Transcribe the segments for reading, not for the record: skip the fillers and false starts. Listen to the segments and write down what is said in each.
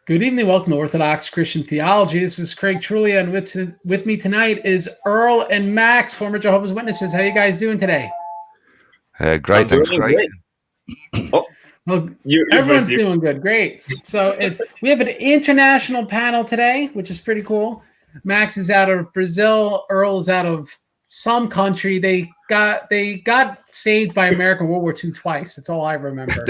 Good evening. Welcome to Orthodox Christian Theology. This is Craig Truglia, and with me tonight is Earl and Max, former Jehovah's Witnesses. How you guys doing today? Great, thanks. Great. Oh, well, everyone's doing good. Great. So we have an international panel today, which is pretty cool. Max is out of Brazil. Earl is out of some country. They got saved by America in World War II twice. That's all I remember.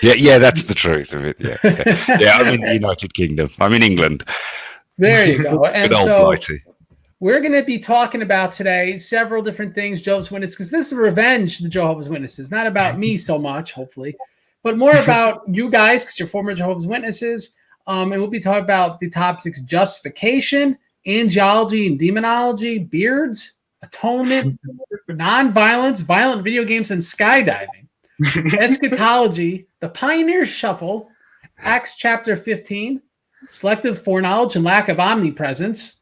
yeah, that's the truth of it. Yeah, I'm in the United Kingdom. I'm in England. There you go. And good old so Blighty. We're going to be talking about today several different things, Jehovah's Witnesses, because this is revenge to the Jehovah's Witnesses, not about me so much, hopefully, but more about you guys, because you're former Jehovah's Witnesses. And we'll be talking about the topics: justification, angelology and demonology, beards, atonement, nonviolence, violent video games, and skydiving, eschatology, the Pioneer Shuffle, Acts chapter 15, selective foreknowledge and lack of omnipresence,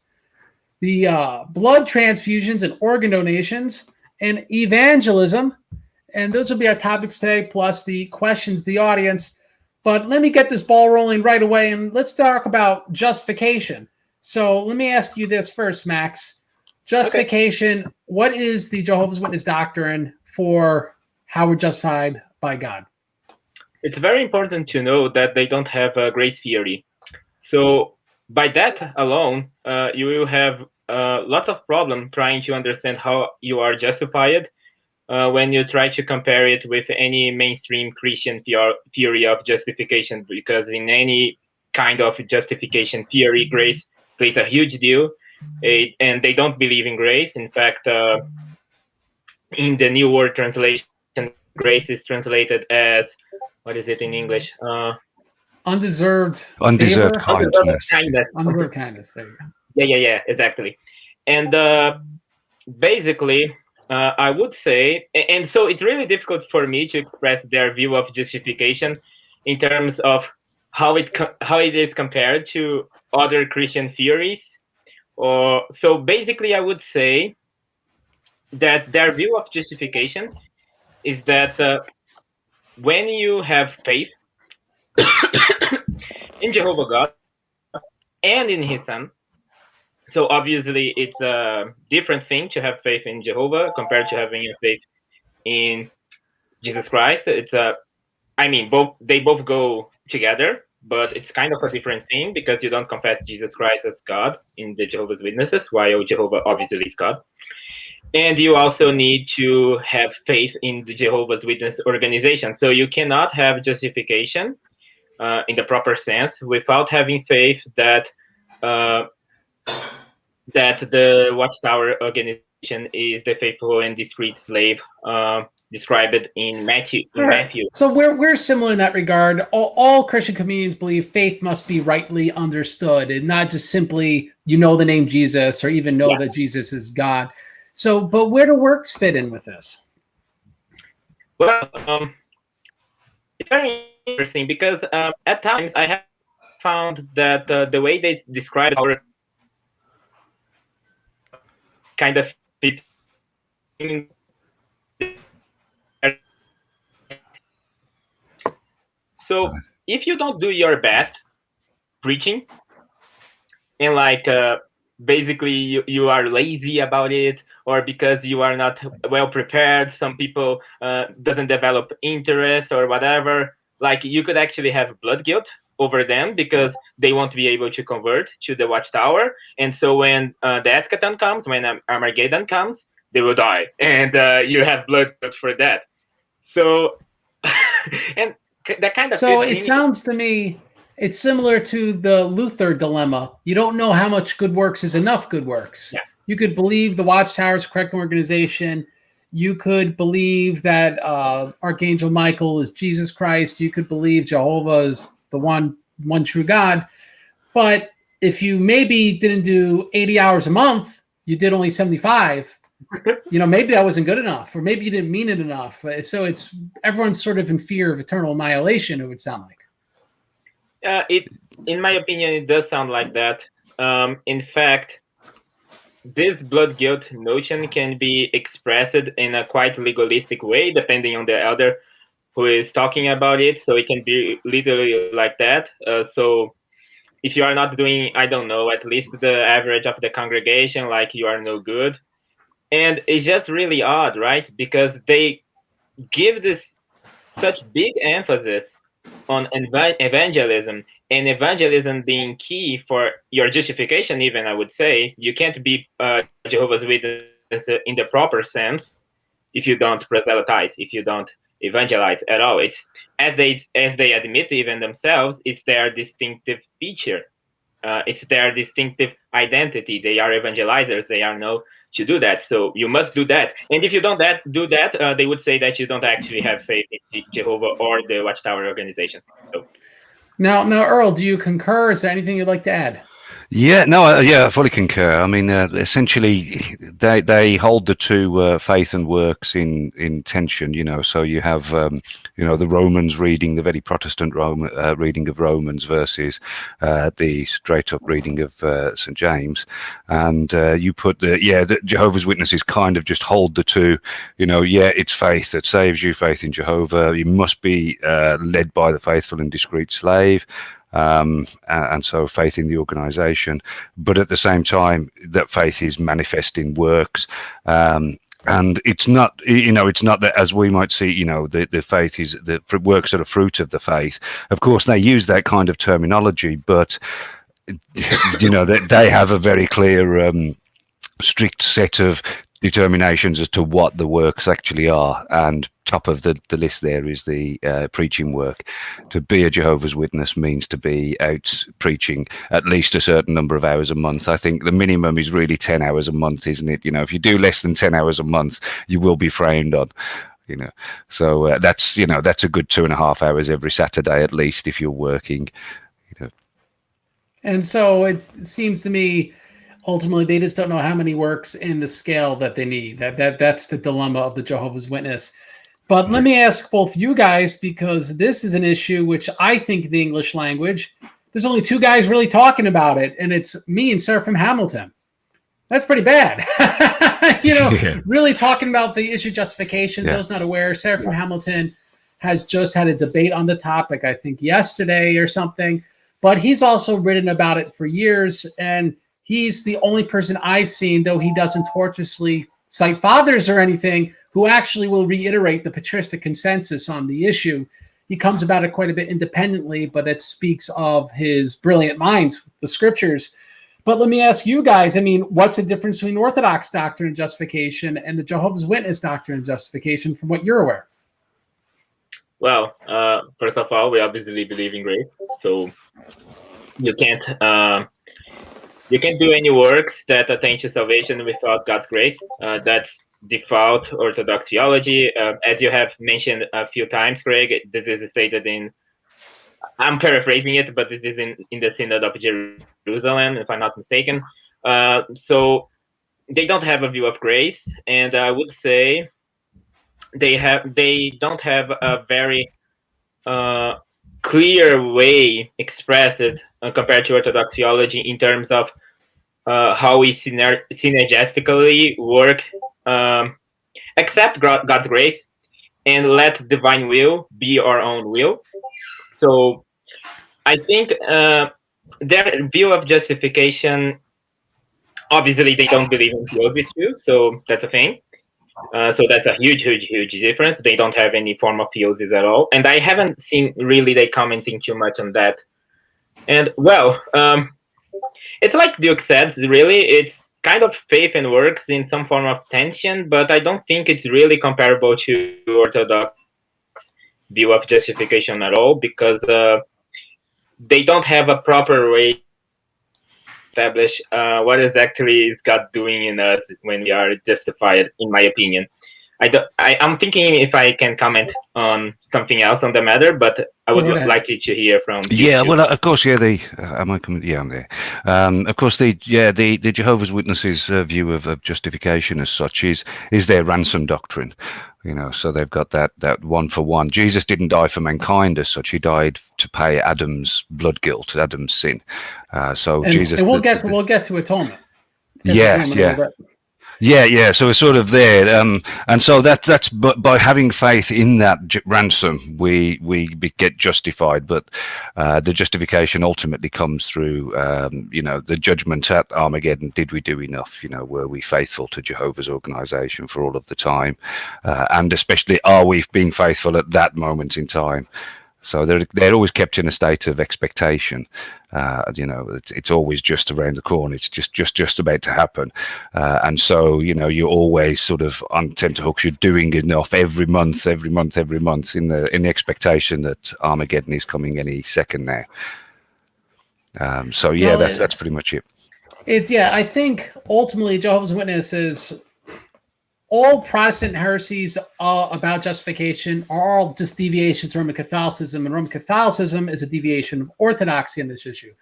the blood transfusions and organ donations, and evangelism. And those will be our topics today, plus the questions of the audience. But let me get this ball rolling right away, and let's talk about justification. So let me ask you this first, Max. Justification, okay. What is the Jehovah's Witness doctrine for how we're justified by God? It's very important to know that they don't have a grace theory. So by that alone, you will have lots of problem trying to understand how you are justified when you try to compare it with any mainstream Christian theory of justification, because in any kind of justification theory, grace plays a huge deal, and they don't believe in grace. In fact, in the New World Translation, grace is translated as, what is it in English? Undeserved kindness. Undeserved kindness. There you go. Yeah, exactly. And basically, I would say, and so it's really difficult for me to express their view of justification in terms of how it is compared to other Christian theories. So basically, I would say that their view of justification is that when you have faith in Jehovah God and in His Son, so obviously it's a different thing to have faith in Jehovah compared to having a faith in Jesus Christ. They both go together, but it's kind of a different thing because you don't confess Jesus Christ as God in the Jehovah's Witnesses, while Jehovah obviously is God. And you also need to have faith in the Jehovah's Witness organization. So you cannot have justification in the proper sense without having faith that the Watchtower organization is the faithful and discreet slave described in Matthew. So we're similar in that regard. All Christian communities believe faith must be rightly understood, and not just simply the name Jesus or even know that Jesus is God. So, but where do works fit in with this? Well, it's very interesting because at times I have found that the way they describe our kind of fit. So if you don't do your best preaching, and basically you are lazy about it, or because you are not well prepared, some people doesn't develop interest or whatever, you could actually have blood guilt over them because they won't be able to convert to the Watchtower. And so when the eschaton comes, when Armageddon comes, they will die. And you have blood guilt for that. So, and that kind of... So it sounds to me, it's similar to the Luther dilemma. You don't know how much good works is enough good works. Yeah. You could believe the Watchtower is a correct organization. You could believe that Archangel Michael is Jesus Christ. You could believe Jehovah is the one true God. But if you maybe didn't do 80 hours a month, you did only 75, maybe that wasn't good enough, or maybe you didn't mean it enough. So everyone's sort of in fear of eternal annihilation, it would sound like. In my opinion, it does sound like that. In fact, this blood guilt notion can be expressed in a quite legalistic way, depending on the elder. who is talking about it. So it can be literally like that. So if you are not doing, I don't know, at least the average of the congregation, like you are no good. And it's just really odd, right? Because they give this such big emphasis on evangelism, and evangelism being key for your justification. Even I would say you can't be Jehovah's Witness in the proper sense if you don't proselytize, if you don't evangelize at all. It's as they admit even themselves, it's their distinctive feature. It's their distinctive identity. They are evangelizers. They are known to do that. So you must do that. And if you don't do that, they would say that you don't actually have faith in Jehovah or the Watchtower organization. So Now, Earl, do you concur? Is there anything you'd like to add? Yeah, no, I fully concur. I mean, essentially, they hold the two faith and works in tension. So you have the Romans reading, the very Protestant reading of Romans versus the straight up reading of St. James, and you put the Jehovah's Witnesses kind of just hold the two. It's faith that saves you, faith in Jehovah. You must be led by the faithful and discreet slave. And so faith in the organization, but at the same time that faith is manifest in works, and it's not that, as we might see, the faith is the works are the fruit of the faith. Of course they use that kind of terminology, but they have a very clear strict set of determinations as to what the works actually are, and top of the list there is the preaching work. To be a Jehovah's Witness means to be out preaching at least a certain number of hours a month. I think the minimum is really 10 hours a month, isn't it? If you do less than 10 hours a month, you will be frowned on. So that's a good 2.5 hours every Saturday at least if you're working. And so it seems to me, ultimately, they just don't know how many works in the scale that they need. That's the dilemma of the Jehovah's Witness. But let me ask both you guys, because this is an issue which I think in the English language, there's only two guys really talking about it, and it's me and Seraphim Hamilton. That's pretty bad. Really talking about the issue of justification. Those not aware, Seraphim Hamilton has just had a debate on the topic, I think yesterday or something. But he's also written about it for years, and he's the only person I've seen, though he doesn't tortuously cite fathers or anything, who actually will reiterate the patristic consensus on the issue. He comes about it quite a bit independently, but it speaks of his brilliant minds, the scriptures. But let me ask you guys, what's the difference between Orthodox doctrine of justification and the Jehovah's Witness doctrine of justification from what you're aware? Well, first of all, we obviously believe in grace. So you can't do any works that attain to salvation without God's grace. That's default Orthodox theology. As you have mentioned a few times, Craig, this is stated in, I'm paraphrasing it, but this is in the Synod of Jerusalem, if I'm not mistaken. So they don't have a view of grace, and I would say they don't have a very clear way expressed compared to Orthodox theology in terms of how we synergistically work, accept God's grace and let divine will be our own will. So I think their view of justification, obviously they don't believe in theosis too, so that's a thing. So that's a huge difference. They don't have any form of theosis at all, and I haven't seen really they commenting too much on that. And well, it's like Duke said, really, it's kind of faith and works in some form of tension, but I don't think it's really comparable to Orthodox view of justification at all, because they don't have a proper way to establish what exactly is God doing in us when we are justified, in my opinion. I'm thinking if I can comment on something else on the matter, but I would like you to hear from you. Yeah, well, of course, am I coming? Yeah, I'm there. Of course, the Jehovah's Witnesses' view of justification as such is their ransom doctrine. So they've got that one for one. Jesus didn't die for mankind as such; he died to pay Adam's blood guilt, Adam's sin. Jesus. And we'll get to atonement. Yeah. Yeah. So we're sort of there, and so that's by having faith in that ransom, we get justified. But the justification ultimately comes through, the judgment at Armageddon. Did we do enough? Were we faithful to Jehovah's organization for all of the time, and especially are we being faithful at that moment in time? So they're always kept in a state of expectation. It's always just around the corner. It's just about to happen, and so you're always sort of on tenterhooks. You're doing enough every month in the expectation that Armageddon is coming any second now. That's pretty much it. I think ultimately Jehovah's Witnesses, all Protestant heresies about justification are all just deviations from Roman Catholicism, and Roman Catholicism is a deviation of Orthodoxy in this issue.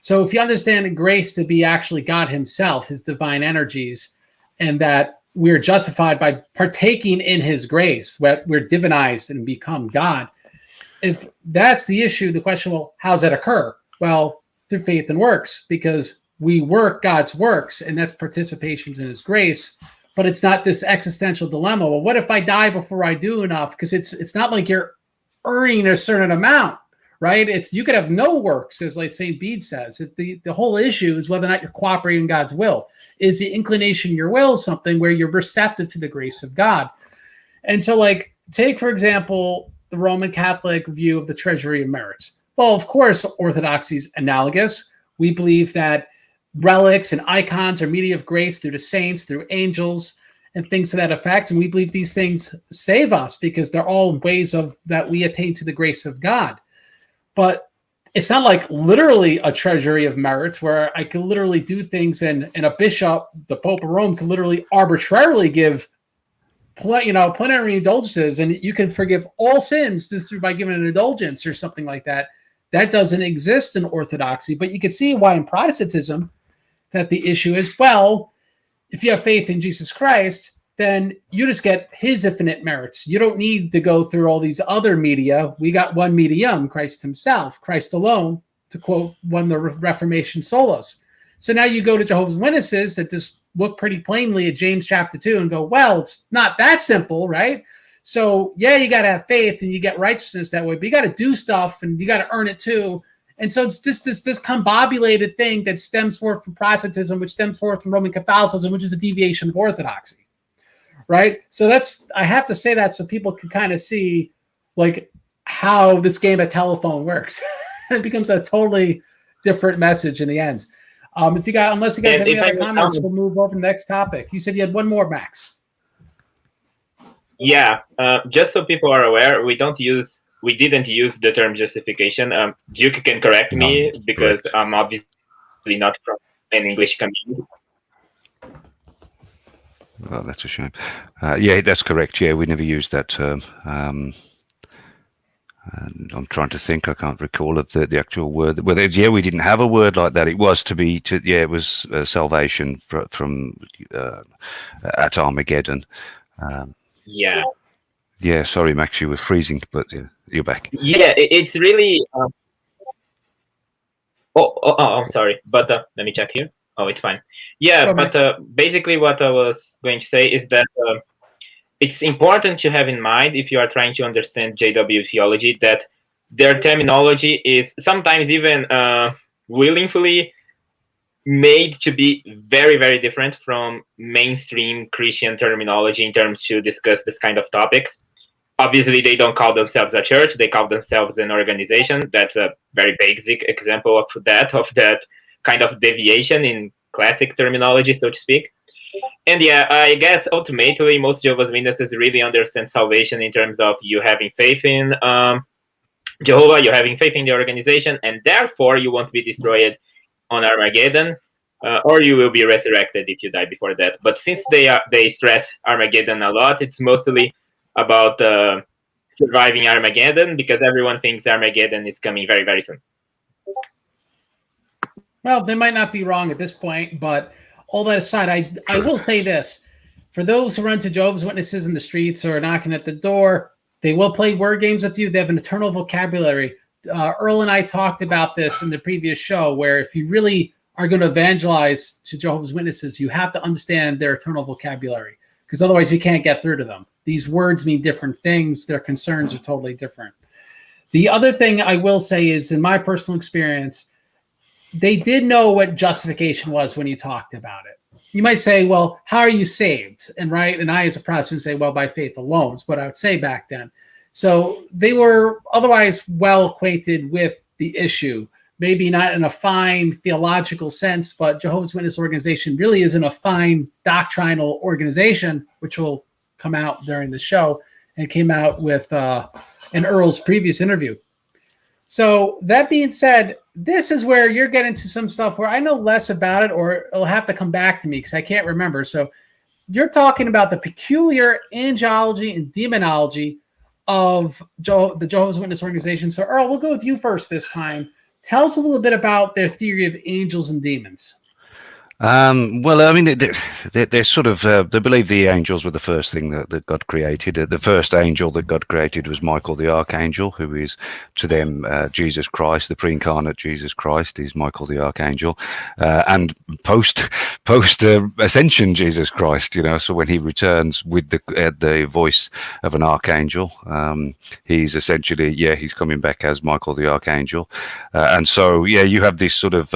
So if you understand grace to be actually God himself, his divine energies, and that we're justified by partaking in his grace, that we're divinized and become God, if that's the issue, the question, well, how does that occur? Well, through faith and works, because we work God's works, and that's participations in his grace. But it's not this existential dilemma. Well, what if I die before I do enough? Because it's not like you're earning a certain amount, right? You could have no works, as like St. Bede says. The whole issue is whether or not you're cooperating in God's will. Is the inclination of your will something where you're receptive to the grace of God? And so, like, take, for example, the Roman Catholic view of the Treasury of Merits. Well, of course, Orthodoxy is analogous. We believe that relics and icons are media of grace through the saints, through angels, and things to that effect. And we believe these things save us because they're all ways of that we attain to the grace of God. But it's not like literally a treasury of merits where I can literally do things and a bishop, the Pope of Rome, can literally arbitrarily give plenary indulgences, and you can forgive all sins just by giving an indulgence or something like that. That doesn't exist in Orthodoxy, but you can see why in Protestantism that the issue is, well, if you have faith in Jesus Christ, then you just get his infinite merits. You don't need to go through all these other media. We got one medium, Christ himself, Christ alone, to quote one of the Reformation solas. So now you go to Jehovah's Witnesses that just look pretty plainly at James chapter 2 and go, well, it's not that simple, right? So yeah, you got to have faith and you get righteousness that way, but you got to do stuff and you got to earn it too. And so it's just this discombobulated thing that stems forth from Protestantism, which stems forth from Roman Catholicism, which is a deviation of Orthodoxy, right? So I have to say that so people can kind of see like how this game of telephone works. It becomes a totally different message in the end. Unless you guys have any other comments, we'll move over to the next topic. You said you had one more, Max. Yeah, just so people are aware, we didn't use the term justification. Duke can correct me because I'm obviously not from an English community. Well, that's a shame. Yeah, that's correct. Yeah, we never used that term. I'm trying to think. I can't recall of the actual word. Well, yeah, we didn't have a word like that. It was it was salvation from at Armageddon. Yeah. Yeah, sorry, Max, you were freezing, but you're back. Yeah, it's really. I'm sorry, but let me check here. Oh, it's fine. Yeah, but basically, what I was going to say is that it's important to have in mind if you are trying to understand JW theology that their terminology is sometimes even willingly made to be very, very different from mainstream Christian terminology in terms to discuss this kind of topics. Obviously, they don't call themselves a church; they call themselves an organization. That's a very basic example of that kind of deviation in classic terminology, so to speak. And yeah, I guess ultimately most Jehovah's Witnesses really understand salvation in terms of you having faith in Jehovah, you having faith in the organization, and therefore you won't be destroyed on Armageddon, or you will be resurrected if you die before that. But since they stress Armageddon a lot, it's mostly about surviving Armageddon because everyone thinks Armageddon is coming very, very soon. Well, they might not be wrong at this point, but all that aside, I will say this. For those who run to Jehovah's Witnesses in the streets or knocking at the door, they will play word games with you. They have an eternal vocabulary. Earl and I talked about this in the previous show, where if you really are going to evangelize to Jehovah's Witnesses, you have to understand their eternal vocabulary, because otherwise you can't get through to them. These words mean different things. Their concerns are totally different. The other thing I will say is, in my personal experience, they did know what justification was when you talked about it. You might say, well, how are you saved? And right, and I as a Protestant say, well, by faith alone is what I would say back then. So they were otherwise well acquainted with the issue, maybe not in a fine theological sense, but Jehovah's Witness organization really isn't a fine doctrinal organization, which will come out during the show, and came out with in Earl's previous interview. So that being said, this is where you're getting to some stuff where I know less about it, or it'll have to come back to me because I can't remember. So you're talking about the peculiar angelology and demonology of the Jehovah's Witness organization. So Earl, we'll go with you first this time. Tell us a little bit about their theory of angels and demons. Well, I mean, they're sort of, they believe the angels were the first thing that God created. The first angel that God created was Michael the Archangel, who is to them Jesus Christ, the pre-incarnate Jesus Christ is Michael the Archangel, and post ascension Jesus Christ. So when he returns with the voice of an archangel, he's essentially he's coming back as Michael the Archangel, and so you have this sort of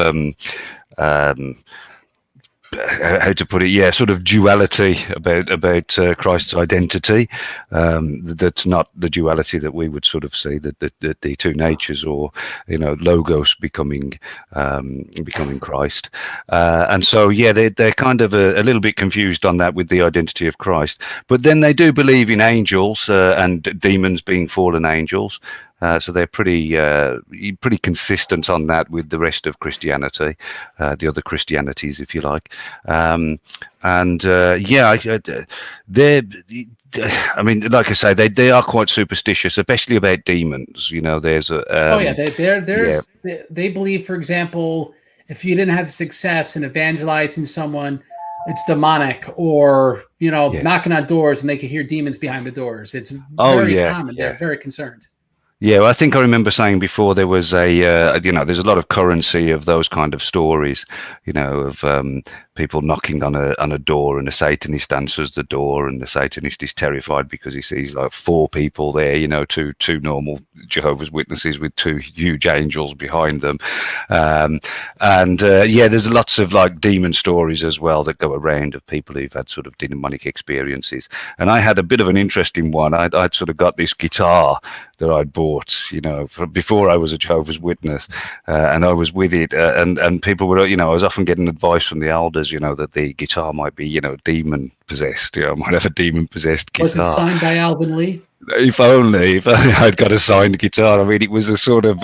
how to put it, sort of duality about Christ's identity. That's not the duality that we would sort of see, that the two natures, or logos becoming Christ, and so they're kind of a little bit confused on that with the identity of Christ. But then they do believe in angels and demons being fallen angels. So they're pretty consistent on that with the rest of Christianity, the other Christianities, if you like. They're. I mean, like I say, they are quite superstitious, especially about demons. There's they believe, for example, if you didn't have success in evangelizing someone, it's demonic, or knocking on doors and they can hear demons behind the doors. It's very common. They're very concerned. Yeah, well, I think I remember saying before there was there's a lot of currency of those kind of stories, of people knocking on a door and a Satanist answers the door, and the Satanist is terrified because he sees like four people there, two normal Jehovah's Witnesses with two huge angels behind them. There's lots of like demon stories as well that go around of people who've had sort of demonic experiences. And I had a bit of an interesting one. I'd sort of got this guitar that I'd bought, before I was a Jehovah's Witness, and I was with it, and people were, I was often getting advice from the elders, that the guitar might be, demon possessed, I might have a demon possessed guitar. Was it signed by Alvin Lee? If only I'd got a signed guitar. I mean, it was a sort of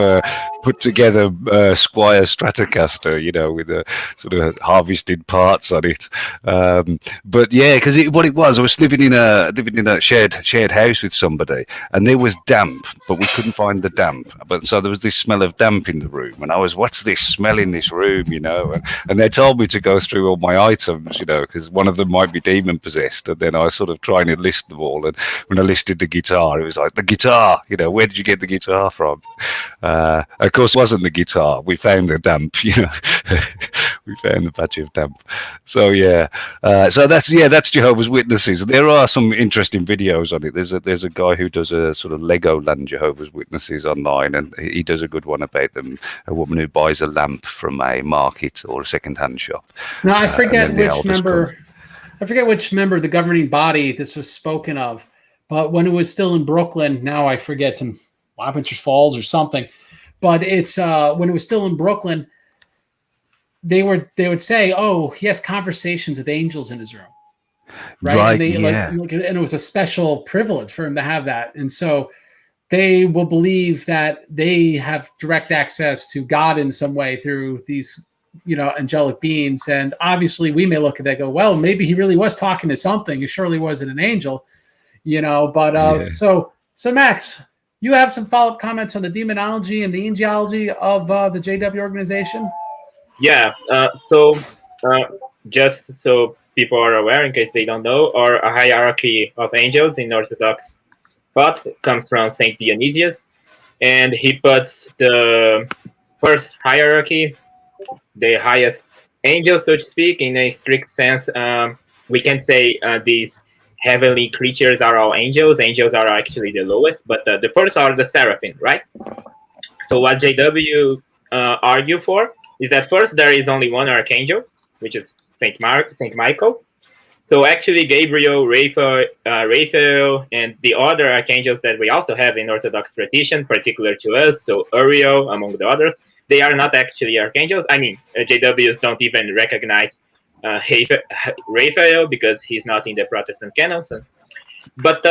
put together Squire Stratocaster, with a sort of harvested parts on it. But because what it was, I was living in a shared house with somebody, and there was damp, but we couldn't find the damp. But so there was this smell of damp in the room, and I was, what's this smell in this room, And they told me to go through all my items, because one of them might be demon possessed. And then I was sort of trying to list them all, and when I listed the guitar, it was like, the guitar, where did you get the guitar from? Of course, it wasn't the guitar. We found the damp, we found the patch of damp. So so that's Jehovah's Witnesses. There are some interesting videos on it. There's a guy who does a sort of Legoland Jehovah's Witnesses online, and he does a good one about them. A woman who buys a lamp from a market or a second-hand shop. Now I forget which member. I forget which member of the governing body this was spoken of. But when it was still in Brooklyn, now I forget, some Laventers Falls or something. But it's when it was still in Brooklyn, they would say, "Oh, he has conversations with angels in his room," right? And and it was a special privilege for him to have that. And so they will believe that they have direct access to God in some way through these, angelic beings. And obviously, we may look at that and go, "Well, maybe he really was talking to something. He surely wasn't an angel." So Max, you have some follow-up comments on the demonology and the angelology of the JW organization? Just so people are aware, in case they don't know, or a hierarchy of angels in Orthodox thought comes from Saint Dionysius, and he puts the first hierarchy the highest angels, so to speak, in a strict sense. We can say these heavenly creatures are all angels. Angels are actually the lowest, but the first are the seraphim, right? So what JW argue for is that first there is only one archangel, which is Saint Michael. So actually, Gabriel, Raphael, and the other archangels that we also have in Orthodox tradition, particular to us, so Uriel, among the others, they are not actually archangels. I mean, JWs don't even recognize Raphael because he's not in the Protestant canon. But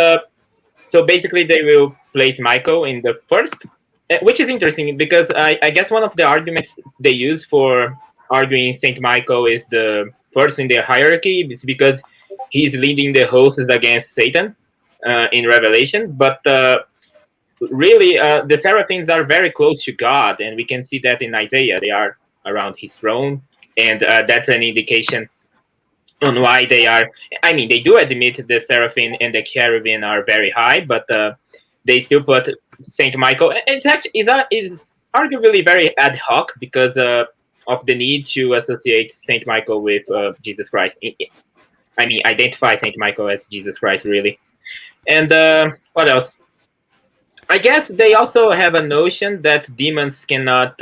so basically, they will place Michael in the first, which is interesting because I guess one of the arguments they use for arguing Saint Michael is the first in the hierarchy is because he's leading the hosts against Satan in Revelation. But really, the seraphims are very close to God, and we can see that in Isaiah. They are around his throne, and that's an indication on why they are. I mean, they do admit the seraphim and the cherubim are very high, but they still put Saint Michael. And it's actually is arguably very ad hoc because of the need to associate Saint Michael with Jesus Christ. I mean, identify Saint Michael as Jesus Christ, really. And what else? I guess they also have a notion that demons cannot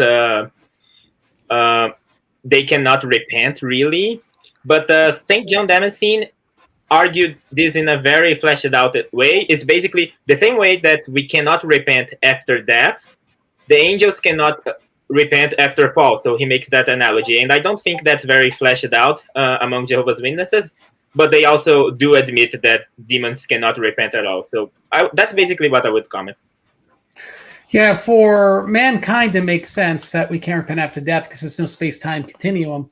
they cannot repent, really. But Saint John Damascene argued this in a very fleshed out way. It's basically the same way that we cannot repent after death. The angels cannot repent after fall. So he makes that analogy. And I don't think that's very fleshed out among Jehovah's Witnesses. But they also do admit that demons cannot repent at all. So that's basically what I would comment. Yeah, for mankind, it makes sense that we can't repent after death because there's no space-time continuum.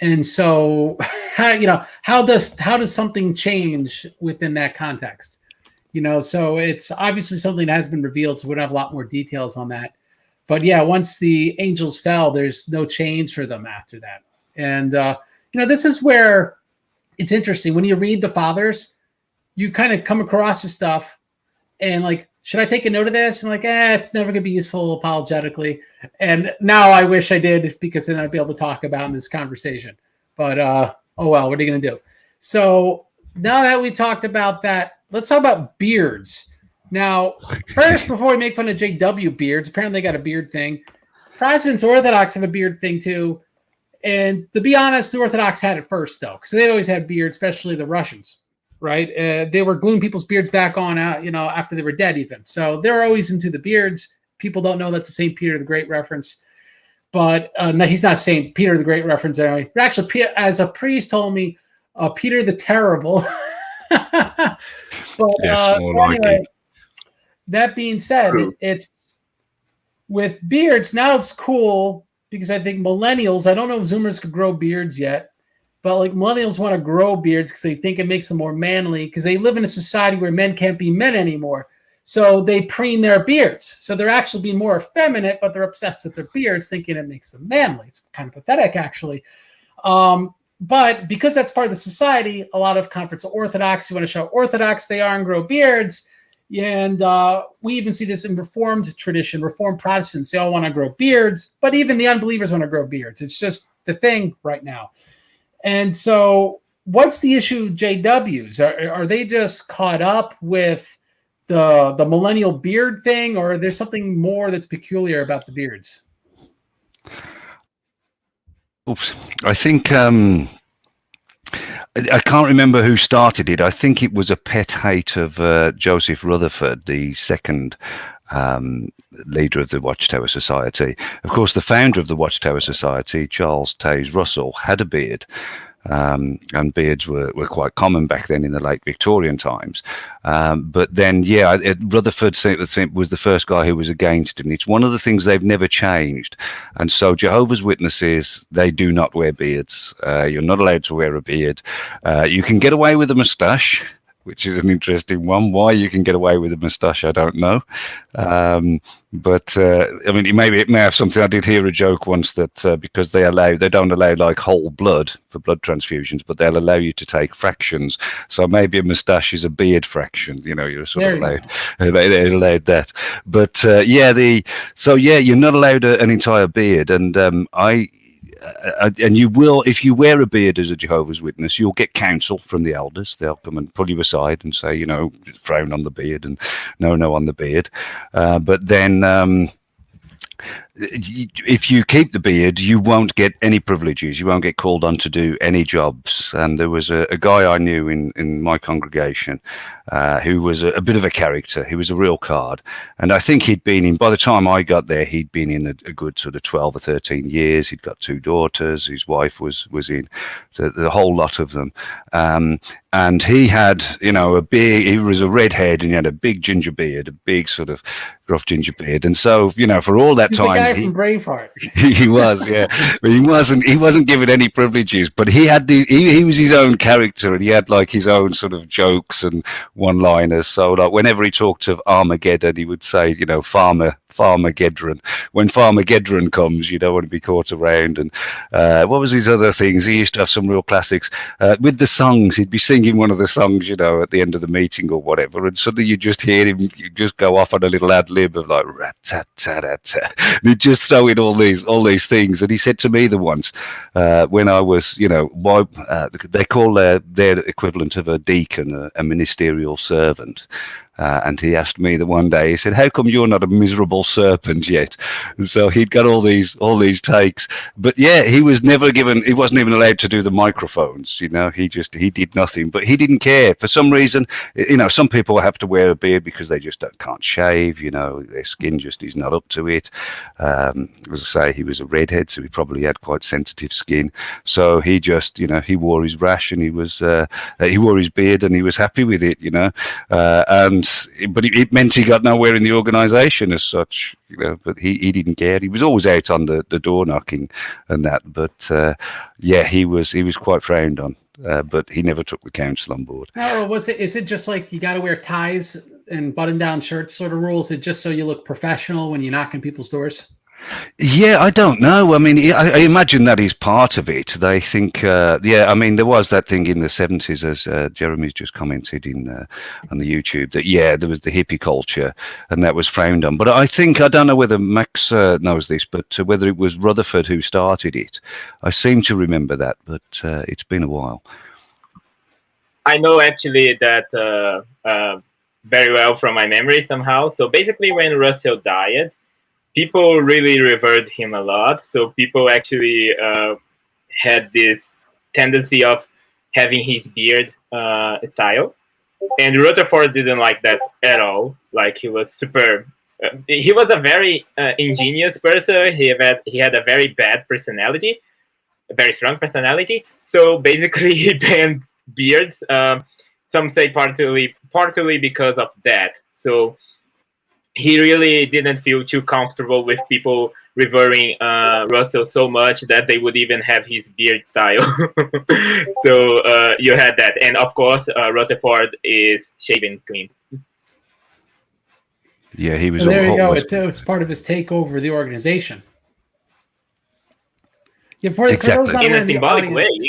And so, how does something change within that context? So it's obviously something that has been revealed, so we don't have a lot more details on that. But yeah, once the angels fell, there's no change for them after that. And, this is where it's interesting. When you read the fathers, you kind of come across the stuff and like, should I take a note of this? And like, it's never going to be useful apologetically. And now I wish I did because then I'd be able to talk about in this conversation. But, oh well, what are you going to do? So now that we talked about that, let's talk about beards. Now, first, before we make fun of JW beards, apparently they got a beard thing. Protestants, Orthodox have a beard thing too. And to be honest, the Orthodox had it first, though, because they always had beards, especially the Russians, right? They were gluing people's beards back on, after they were dead even. So they're always into the beards. People don't know that's the St. Peter the Great reference. But no, he's not St. Peter the Great reference anyway. Actually, as a priest told me, Peter the Terrible. But yes, more anyway, that being said, it's with beards, now it's cool because I think millennials, I don't know if Zoomers could grow beards yet, but like millennials want to grow beards because they think it makes them more manly because they live in a society where men can't be men anymore. So they preen their beards. So they're actually being more effeminate, but they're obsessed with their beards, thinking it makes them manly. It's kind of pathetic, actually. But because that's part of the society, a lot of Conference of Orthodox who want to show Orthodox they are and grow beards. And we even see this in Reformed tradition, Reformed Protestants. They all want to grow beards, but even the unbelievers want to grow beards. It's just the thing right now. And so what's the issue, JWs? Are they just caught up with the millennial beard thing, or there's something more that's peculiar about the beards? I think I can't remember who started it. I think it was a pet hate of Joseph Rutherford, the second leader of the Watchtower Society. Of course, the founder of the Watchtower Society, Charles Taze Russell, had a beard. And beards were quite common back then in the late Victorian times. But then, Rutherford was the first guy who was against it. And it's one of the things they've never changed. And so Jehovah's Witnesses, they do not wear beards. You're not allowed to wear a beard. You can get away with a moustache, which is an interesting one. Why you can get away with a moustache, I don't know. But I mean, it may have something. I did hear a joke once that because they don't allow like whole blood for blood transfusions, but they'll allow you to take fractions. So maybe a moustache is a beard fraction. You're sort of allowed. They allowed that. But you're not allowed an entire beard. And and you will, if you wear a beard as a Jehovah's Witness, you'll get counsel from the elders. They'll come and pull you aside and say, frown on the beard and no on the beard. But then if you keep the beard, you won't get any privileges. You won't get called on to do any jobs. And there was a guy I knew in my congregation who was a bit of a character. He was a real card. And I think he'd been in, by the time I got there, he'd been in a good sort of 12 or 13 years. He'd got 2 daughters. His wife was in, the whole lot of them. And he had, he was a redhead and he had a big ginger beard, a big sort of rough ginger beard. And so, for all that He's time, the guy from Braveheart. He was, yeah. But he wasn't given any privileges, but he had he was his own character, and he had like his own sort of jokes and one-liners. So like whenever he talked of Armageddon, he would say, Farmageddon. When Farmageddon comes, you don't want to be caught around. And what was his other things? He used to have some real classics. With the songs, he'd be singing one of the songs, at the end of the meeting or whatever, and suddenly you just hear him just go off on a little ad lib of like rat-tat-tat-tat. He'd just throw in all these things. And he said to me the once, when I was, they call their equivalent of a deacon a ministerial servant. And he asked me the one day, he said, "How come you're not a miserable serpent yet?" And so he'd got all these takes. But yeah, he wasn't even allowed to do the microphones, he did nothing. But he didn't care. For some reason, some people have to wear a beard because they just can't shave, their skin just is not up to it. As I say, he was a redhead, so he probably had quite sensitive skin. So he just, he wore his rash and he wore his beard and he was happy with it, but it meant he got nowhere in the organization as such, but he didn't care. He was always out on the door knocking and that, but he was quite frowned on, but he never took the council on board. Now, is it just like you got to wear ties and button down shirts sort of rules? Is it just so you look professional when you knock on people's doors? Yeah, I don't know. I mean, I imagine that is part of it. They think, there was that thing in the 70s, as Jeremy's just commented on the YouTube, that, there was the hippie culture and that was frowned on. But I don't know whether Max knows this, but whether it was Rutherford who started it. I seem to remember that, but it's been a while. I know actually that very well from my memory somehow. So basically when Russell died, people really revered him a lot. So people actually had this tendency of having his beard style. And Rutherford didn't like that at all. Like he was he was a very ingenious person. He had a very bad personality, a very strong personality. So basically he banned beards. Some say partly because of that. So he really didn't feel too comfortable with people revering Russell so much that they would even have his beard style. So you had that. And of course, Rutherford is shaven clean. Yeah, he was. Well, there you go. It was part of his takeover of the organization. Yeah, exactly. In a symbolic way, yeah.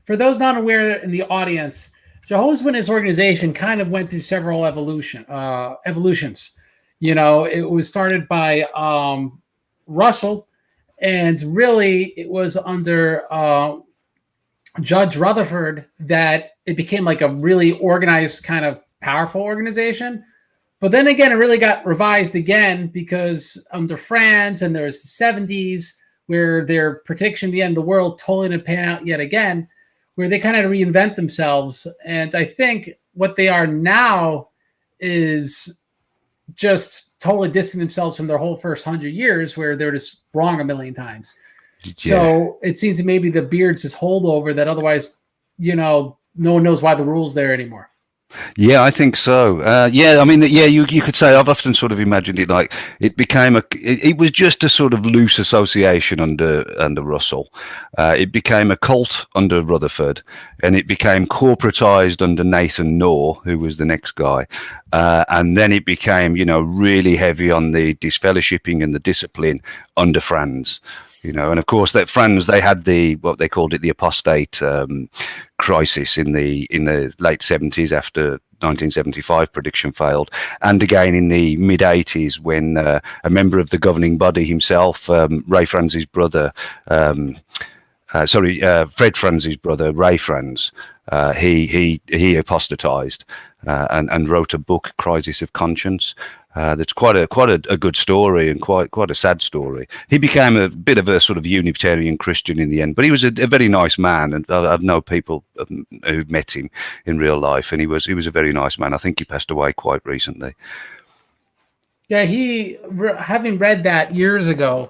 For those not aware in the audience, Jehovah's Witness organization kind of went through several evolutions. It was started by Russell, and really it was under Judge Rutherford that it became like a really organized, kind of powerful organization. But then again, it really got revised again because under France, and there's the 70s where their prediction of the end of the world totally didn't pan out yet again, where they kind of reinvent themselves. And I think what they are now is just totally distancing themselves from their whole first 100 years where they're just wrong a million times. Yeah. So it seems that maybe the beard's this holdover that otherwise, no one knows why the rule's there anymore. Yeah, I think so. You could say I've often sort of imagined it like it became it was just a sort of loose association under Russell. It became a cult under Rutherford, and it became corporatized under Nathan Knorr, who was the next guy. And then it became, really heavy on the disfellowshipping and the discipline under Franz. And of course that Franz, they had what they called it, the apostate crisis in the late 70s after 1975 prediction failed, and again in the mid-80s when a member of the governing body himself, Ray Franz's brother, Fred Franz's brother, Ray Franz, he apostatized and wrote a book, Crisis of Conscience. That's quite a good story and quite a sad story. He became a bit of a sort of Unitarian Christian in the end, but he was a very nice man, and I've known people who've met him in real life, and he was a very nice man. I think he passed away quite recently. Yeah, having read that years ago,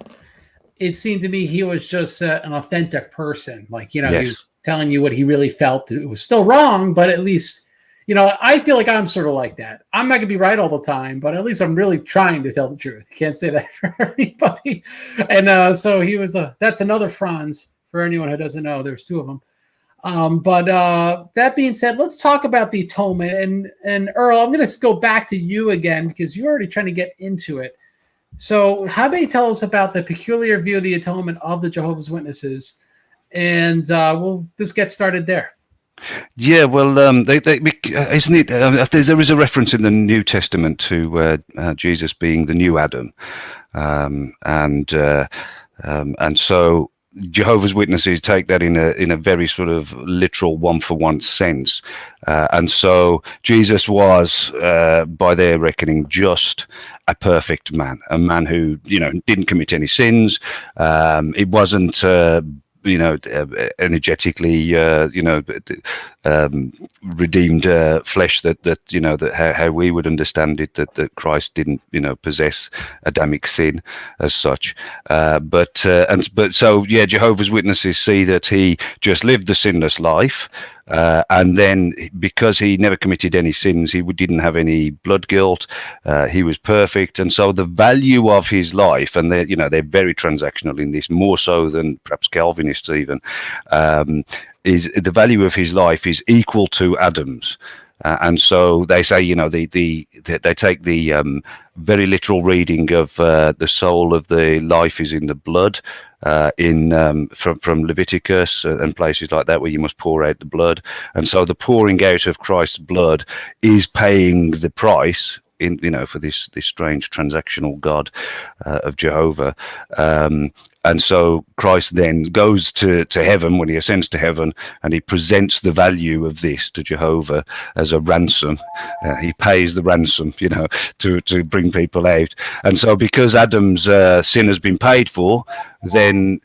it seemed to me he was just an authentic person. Like, you know, Yes. he was telling you what he really felt. It was still wrong, but at least, you know, I feel like I'm sort of like that. I'm not going to be right all the time, but at least I'm really trying to tell the truth. You can't say that for everybody. And so he was that's another Franz for anyone who doesn't know. There's two of them. But that being said, let's talk about the atonement. And Earl, I'm going to go back to you again because you're already trying to get into it. So how about you tell us about the peculiar view of the atonement of the Jehovah's Witnesses? And we'll just get started there. Yeah, well, isn't it? There is a reference in the New Testament to Jesus being the new Adam, and so Jehovah's Witnesses take that in a very sort of literal one-for-one sense, and so Jesus was, by their reckoning, just a perfect man, a man who, you know, didn't commit any sins. It wasn't energetically redeemed flesh that you know, that how we would understand it, that Christ didn't, you know, possess Adamic sin as such, but so yeah, Jehovah's Witnesses see that he just lived the sinless life, and then because he never committed any sins, he didn't have any blood guilt, he was perfect, and so the value of his life, and they're very transactional in this, more so than perhaps Calvinists even, is the value of his life is equal to Adam's. And so they say, you know, they take the very literal reading of the soul of the life is in the blood, from Leviticus and places like that, where you must pour out the blood. And so the pouring out of Christ's blood is paying the price, for this strange transactional God of Jehovah. And so Christ then goes to heaven when he ascends to heaven, and he presents the value of this to Jehovah as a ransom. He pays the ransom, to bring people out. And so because Adam's sin has been paid for, then,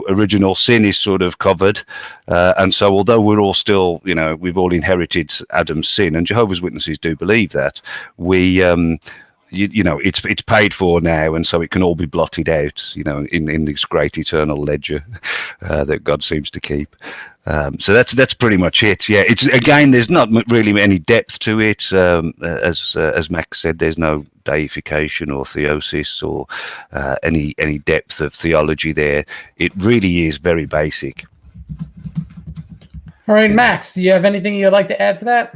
original sin is sort of covered. And so although we're all still, we've all inherited Adam's sin, and Jehovah's Witnesses do believe that, we... it's paid for now, and so it can all be blotted out, in this great eternal ledger that God seems to keep. So that's pretty much it. Yeah, it's, again, there's not really any depth to it. As Max said, there's no deification or theosis or any depth of theology there. It really is very basic. All right, Max, do you have anything you'd like to add to that?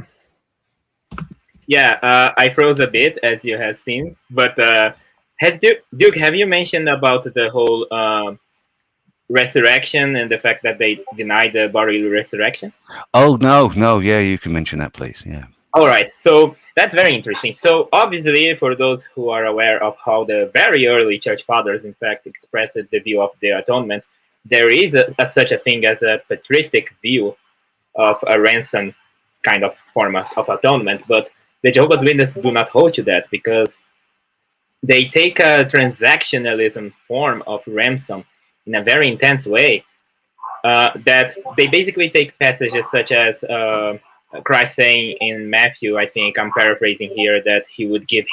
Yeah, I froze a bit, as you have seen. But Duke, have you mentioned about the whole resurrection and the fact that they denied the bodily resurrection? Oh, no. Yeah, you can mention that, please. Yeah. All right. So that's very interesting. So obviously, for those who are aware of how the very early church fathers, in fact, expressed the view of the atonement, there is such a thing as a patristic view of a ransom kind of form of atonement. But the Jehovah's Witnesses do not hold to that, because they take a transactionalism form of ransom in a very intense way, that they basically take passages such as Christ saying in Matthew, I think I'm paraphrasing here, that he would give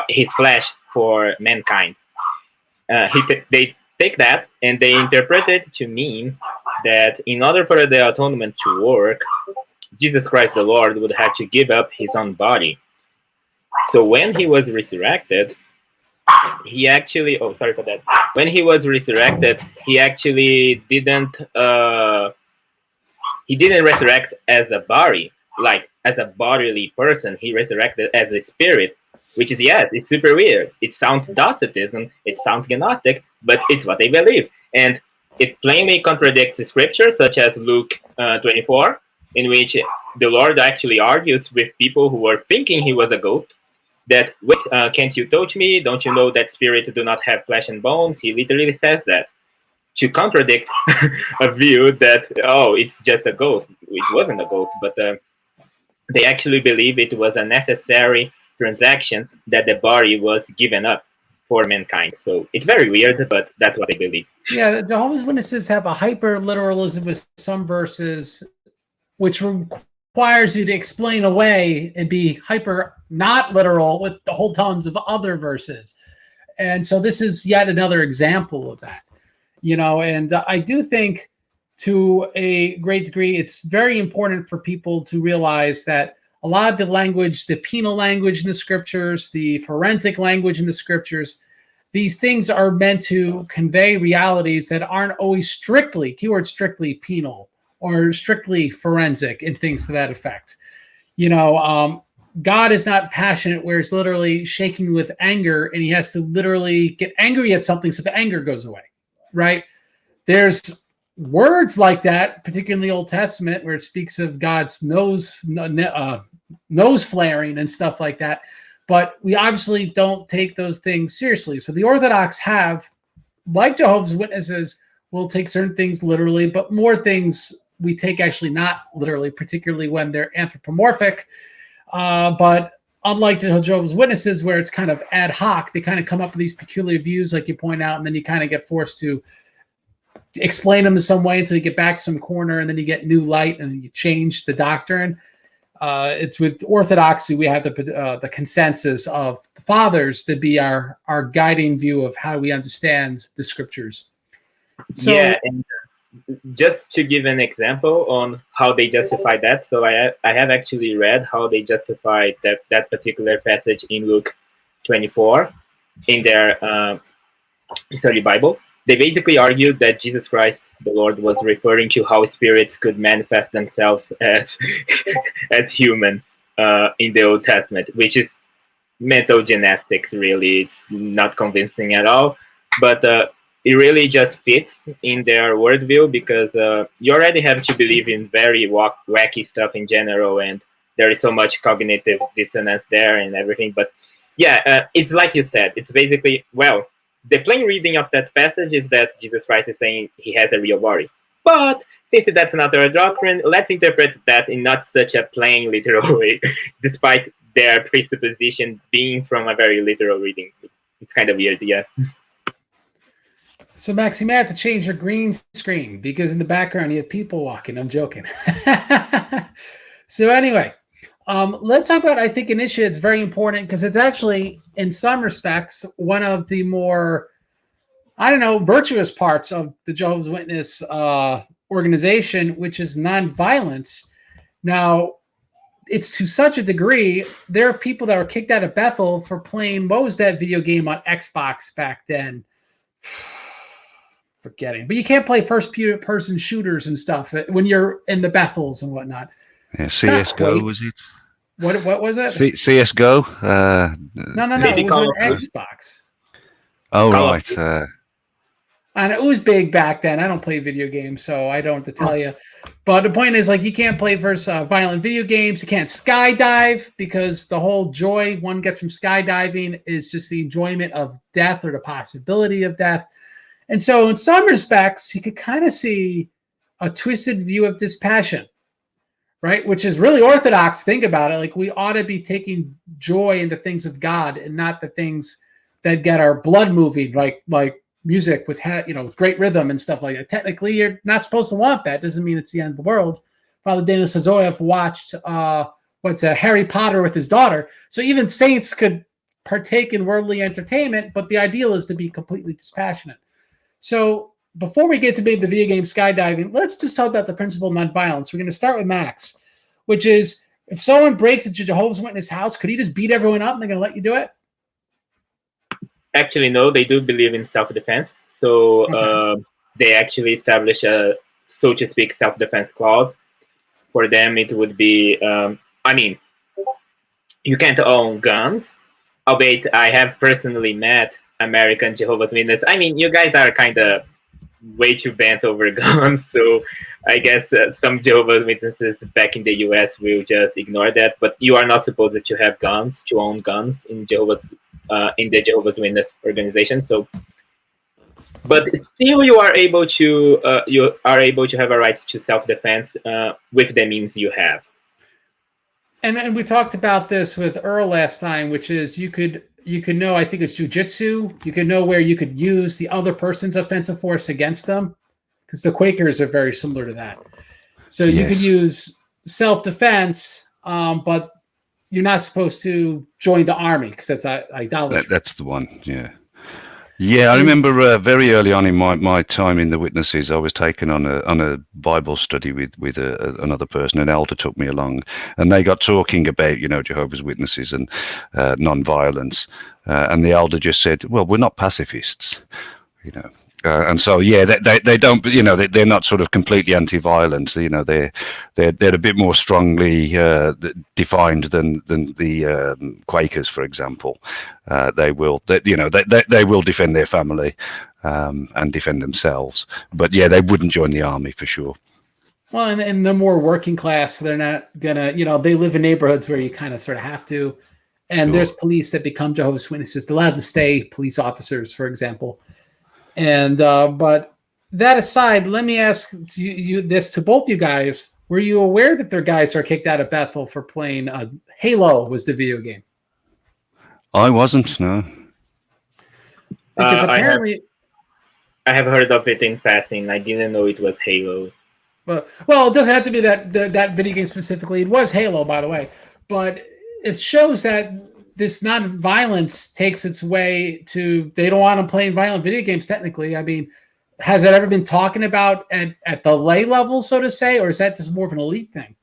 his flesh for mankind. They take that and they interpret it to mean that in order for the atonement to work, Jesus Christ the Lord would have to give up his own body. So when he was resurrected, he actually, when he was resurrected, he actually didn't resurrect as a body, like as a bodily person. He resurrected as a spirit, which is, yes, it's super weird. It sounds Docetism, it sounds Gnostic, but it's what they believe. And it plainly contradicts the scripture, such as Luke 24, in which the Lord actually argues with people who were thinking he was a ghost, that, wait, can't you touch me? Don't you know that spirits do not have flesh and bones? He literally says that to contradict a view that, oh, it's just a ghost. It wasn't a ghost, but they actually believe it was a necessary transaction that the body was given up for mankind. So it's very weird, but that's what they believe. Yeah, the Jehovah's Witnesses have a hyper literalism with some verses, which requires you to explain away and be hyper not literal with the whole tons of other verses. And so this is yet another example of that, and I do think to a great degree, it's very important for people to realize that a lot of the language, the penal language in the scriptures, the forensic language in the scriptures, these things are meant to convey realities that aren't always strictly, keyword strictly penal or strictly forensic and things to that effect. God is not passionate where he's literally shaking with anger and he has to literally get angry at something so the anger goes away, right? There's words like that, particularly in the Old Testament, where it speaks of God's nose flaring and stuff like that. But we obviously don't take those things seriously. So the Orthodox have, like Jehovah's Witnesses, will take certain things literally, but more things we take actually not literally, particularly when they're anthropomorphic. But unlike the Jehovah's Witnesses, where it's kind of ad hoc, they kind of come up with these peculiar views, like you point out, and then you kind of get forced to explain them in some way until you get back to some corner, and then you get new light and you change the doctrine. It's with Orthodoxy, we have the consensus of the fathers to be our guiding view of how we understand the scriptures. So, yeah, and just to give an example on how they justify that, so I have actually read how they justify that particular passage in Luke 24 in their study Bible. They basically argued that Jesus Christ, the Lord, was referring to how spirits could manifest themselves as as humans in the Old Testament, which is mental gymnastics, really. It's not convincing at all, but it really just fits in their worldview because you already have to believe in very wacky stuff in general, and there is so much cognitive dissonance there and everything. But yeah, it's like you said, it's basically, well, the plain reading of that passage is that Jesus Christ is saying he has a real body. But since that's not our doctrine, let's interpret that in not such a plain, literal way, despite their presupposition being from a very literal reading. It's kind of weird, yeah. So, Max, you may have to change your green screen because in the background you have people walking. I'm joking. So anyway, let's talk about, I think, an issue that's very important because it's actually, in some respects, one of the more, virtuous parts of the Jehovah's Witness organization, which is nonviolence. Now, it's to such a degree, there are people that were kicked out of Bethel for playing, what was that video game on Xbox back then? Forgetting. But you can't play first-person shooters and stuff when you're in the Bethels and whatnot. Yeah, CSGO, was it? What was it? CSGO? No. It was on Xbox. Oh, right. And it was big back then. I don't play video games, so I don't have to tell you. But the point is, like, you can't play violent video games. You can't skydive because the whole joy one gets from skydiving is just the enjoyment of death or the possibility of death. And so in some respects, you could kind of see a twisted view of dispassion, right? Which is really Orthodox. Think about it. Like, we ought to be taking joy in the things of God and not the things that get our blood moving, like music with with great rhythm and stuff like that. Technically, you're not supposed to want that. Doesn't mean it's the end of the world. Father Daniel Sazoyev watched Harry Potter with his daughter. So even saints could partake in worldly entertainment, but the ideal is to be completely dispassionate. So before we get to maybe the video game skydiving, let's just talk about the principle of nonviolence. We're going to start with Max, which is, if someone breaks into Jehovah's Witness house, could he just beat everyone up and they're going to let you do it? Actually, no, they do believe in self-defense. So they actually establish a, so to speak, self-defense clause. For them, it would be, you can't own guns. Albeit, I have personally met American Jehovah's Witnesses. I mean, you guys are kind of way too bent over guns. So I guess some Jehovah's Witnesses back in the U.S. will just ignore that. But you are not supposed to have guns, to own guns in the Jehovah's Witness organization. So, but still, you are able to have a right to self-defense with the means you have. And we talked about this with Earl last time, which is you could know, I think it's jujitsu. You could know where you could use the other person's offensive force against them, because the Quakers are very similar to that. So you could use self-defense, but you're not supposed to join the army because that's idolatry. That's the one, yeah. Yeah, I remember very early on in my time in the witnesses, I was taken on a Bible study with another person. An elder took me along, and they got talking about Jehovah's Witnesses and non-violence, and the elder just said, "Well, we're not pacifists." And so they don't, they're not sort of completely anti-violence. They're a bit more strongly defined than the Quakers, for example. They will defend their family and defend themselves, but they wouldn't join the army for sure. Well, and they're more working class. So they're not gonna, they live in neighborhoods where you kind of sort of have to. And there's police that become Jehovah's Witnesses. They're allowed to stay police officers, for example. And but that aside, let me ask you this to both you guys: were you aware that their guys are kicked out of Bethel for playing Halo? Was the video game? I wasn't. No. Because apparently, I have heard of it in passing. I didn't know it was Halo. Well, it doesn't have to be that video game specifically. It was Halo, by the way, but it shows that this non-violence takes its way to, they don't want them playing violent video games, technically. I mean, has that ever been talking about at the lay level, so to say, or is that just more of an elite thing?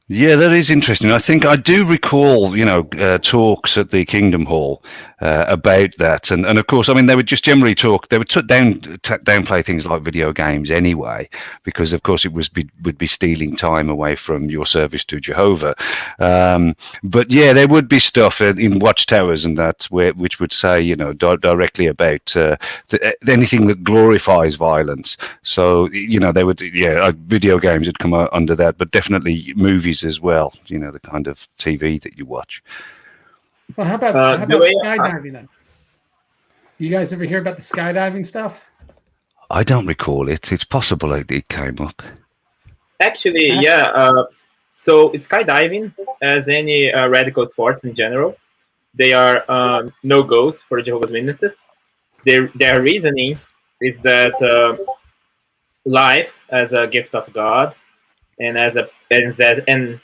Yeah, that is interesting. I think I do recall, talks at the Kingdom Hall about that, and of course, I mean, they would just generally talk. They would downplay things like video games anyway, because of course it would be stealing time away from your service to Jehovah. But yeah, there would be stuff in watchtowers and that which would say, directly about anything that glorifies violence. So they would, video games would come out under that, but definitely movies as well, the kind of TV that you watch. Well, how about skydiving then? You guys ever hear about the skydiving stuff? I don't recall it. It's possible it came up. Actually, yeah. So skydiving, as any radical sports in general, they are no-goes for Jehovah's Witnesses. Their reasoning is that life as a gift of God, and and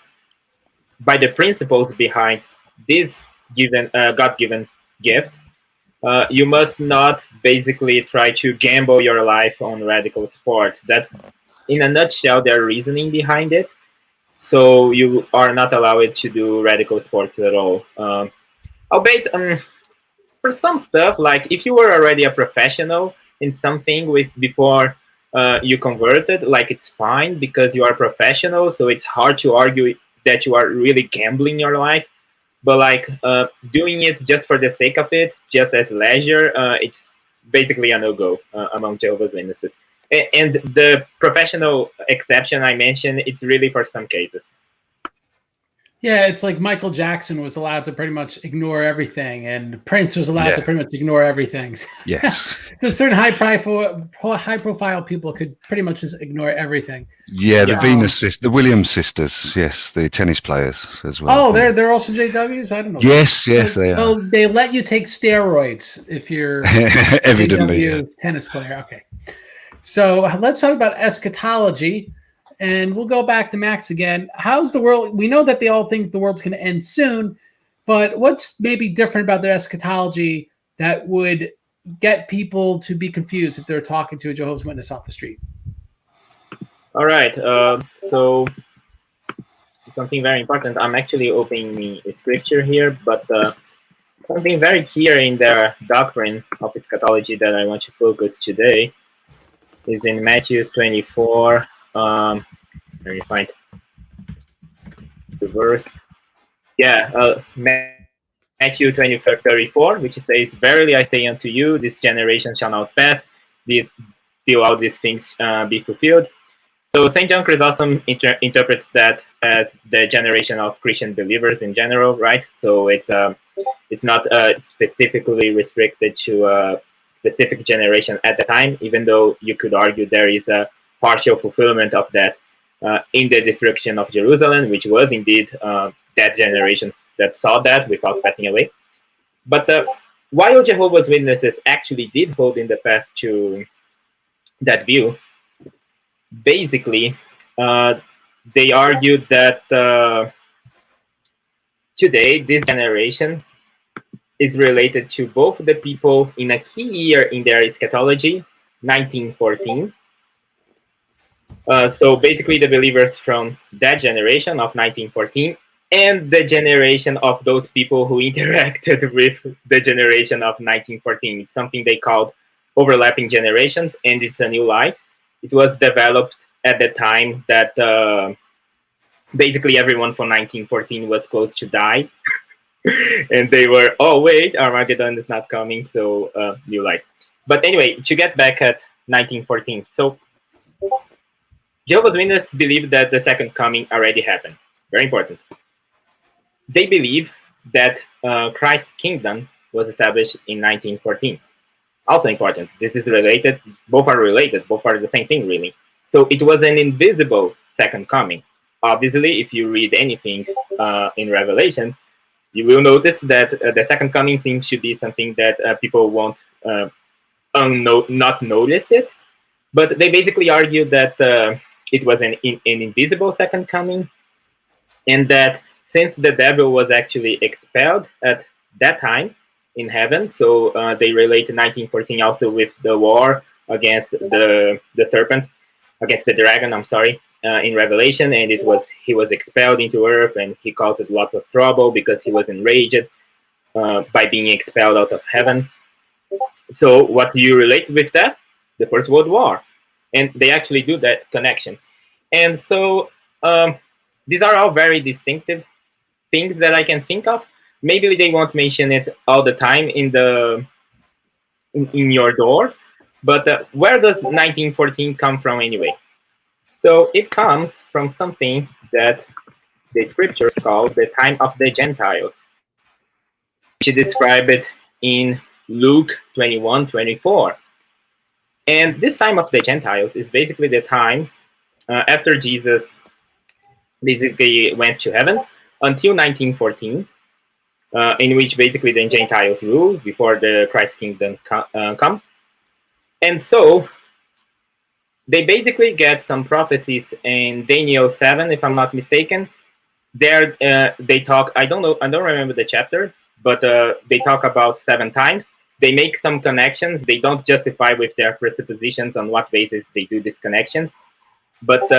by the principles behind this God-given gift, you must not basically try to gamble your life on radical sports. That's, in a nutshell, their reasoning behind it. So you are not allowed to do radical sports at all. Albeit, for some stuff, like if you were already a professional in something before you converted, like it's fine because you are a professional, so it's hard to argue that you are really gambling your life. But like doing it just for the sake of it, just as leisure, it's basically a no-go among Jehovah's Witnesses. And the professional exception I mentioned, it's really for some cases. Yeah, it's like Michael Jackson was allowed to pretty much ignore everything, and Prince was allowed to pretty much ignore everything. Yes. So certain high-profile people could pretty much just ignore everything. Yeah, the Williams sisters, yes, the tennis players as well. Oh, they're also JWs? I don't know. Yes, they are. So they let you take steroids if you're evidently a tennis player. Okay. So let's talk about eschatology. And we'll go back to Max again. How's the world? We know that they all think the world's going to end soon, but what's maybe different about their eschatology that would get people to be confused if they're talking to a Jehovah's Witness off the street? All right. So something very important. I'm actually opening a scripture here, but something very clear in their doctrine of eschatology that I want to focus today is in Matthew 24. Let me find the verse. Yeah, Matthew 24:34, which says, "Verily I say unto you, this generation shall not pass till all these things be fulfilled. So St. John Chrysostom interprets that as the generation of Christian believers in general, right? So it's not specifically restricted to a specific generation at the time, even though you could argue there is a partial fulfillment of that in the destruction of Jerusalem, which was indeed that generation that saw that without passing away. But while Jehovah's Witnesses actually did hold in the past to that view, basically, they argued that today this generation is related to both the people in a key year in their eschatology, 1914. So basically the believers from that generation of 1914 and the generation of those people who interacted with the generation of 1914. It's something they called overlapping generations, and it's a new light. It was developed at the time that basically everyone from 1914 was close to die. And they were, oh wait, Armageddon is not coming, so new light. But anyway, to get back at 1914. So Jehovah's Witnesses believe that the second coming already happened. Very important. They believe that Christ's kingdom was established in 1914. Also important. This is related. Both are related. Both are the same thing, really. So it was an invisible second coming. Obviously, if you read anything in Revelation, you will notice that the second coming seems to be something that people won't not notice it. But they basically argue that it was an invisible second coming, and that since the devil was actually expelled at that time in heaven, so they relate 1914 also with the war against the serpent, against the dragon, I'm sorry, in Revelation, and he was expelled into earth, and he caused lots of trouble because he was enraged by being expelled out of heaven. So what do you relate with that? The First World War. And they actually do that connection. And so these are all very distinctive things that I can think of. Maybe they won't mention it all the time in your door, but where does 1914 come from anyway? So it comes from something that the scriptures call the time of the Gentiles. She described it in Luke 21:24. And this time of the Gentiles is basically the time after Jesus basically went to heaven until 1914, in which basically the Gentiles rule before the Christ kingdom come. And so they basically get some prophecies in Daniel 7, if I'm not mistaken. There they talk, I don't remember the chapter, but they talk about 7 times. They make some connections. They don't justify with their presuppositions on what basis they do these connections. But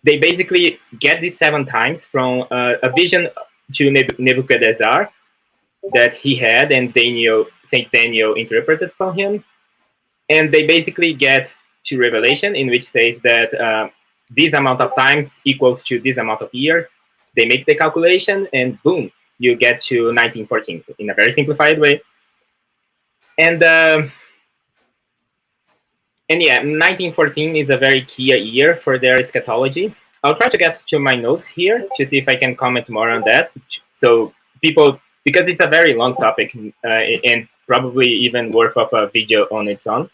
they basically get these 7 times from a vision to Nebuchadnezzar that he had, and Saint Daniel interpreted from him. And they basically get to Revelation, in which says that this amount of times equals to this amount of years. They make the calculation, and boom, you get to 1914 in a very simplified way. And yeah, 1914 is a very key year for their eschatology. I'll try to get to my notes here to see if I can comment more on that. So people, because it's a very long topic and probably even worth of a video on its own.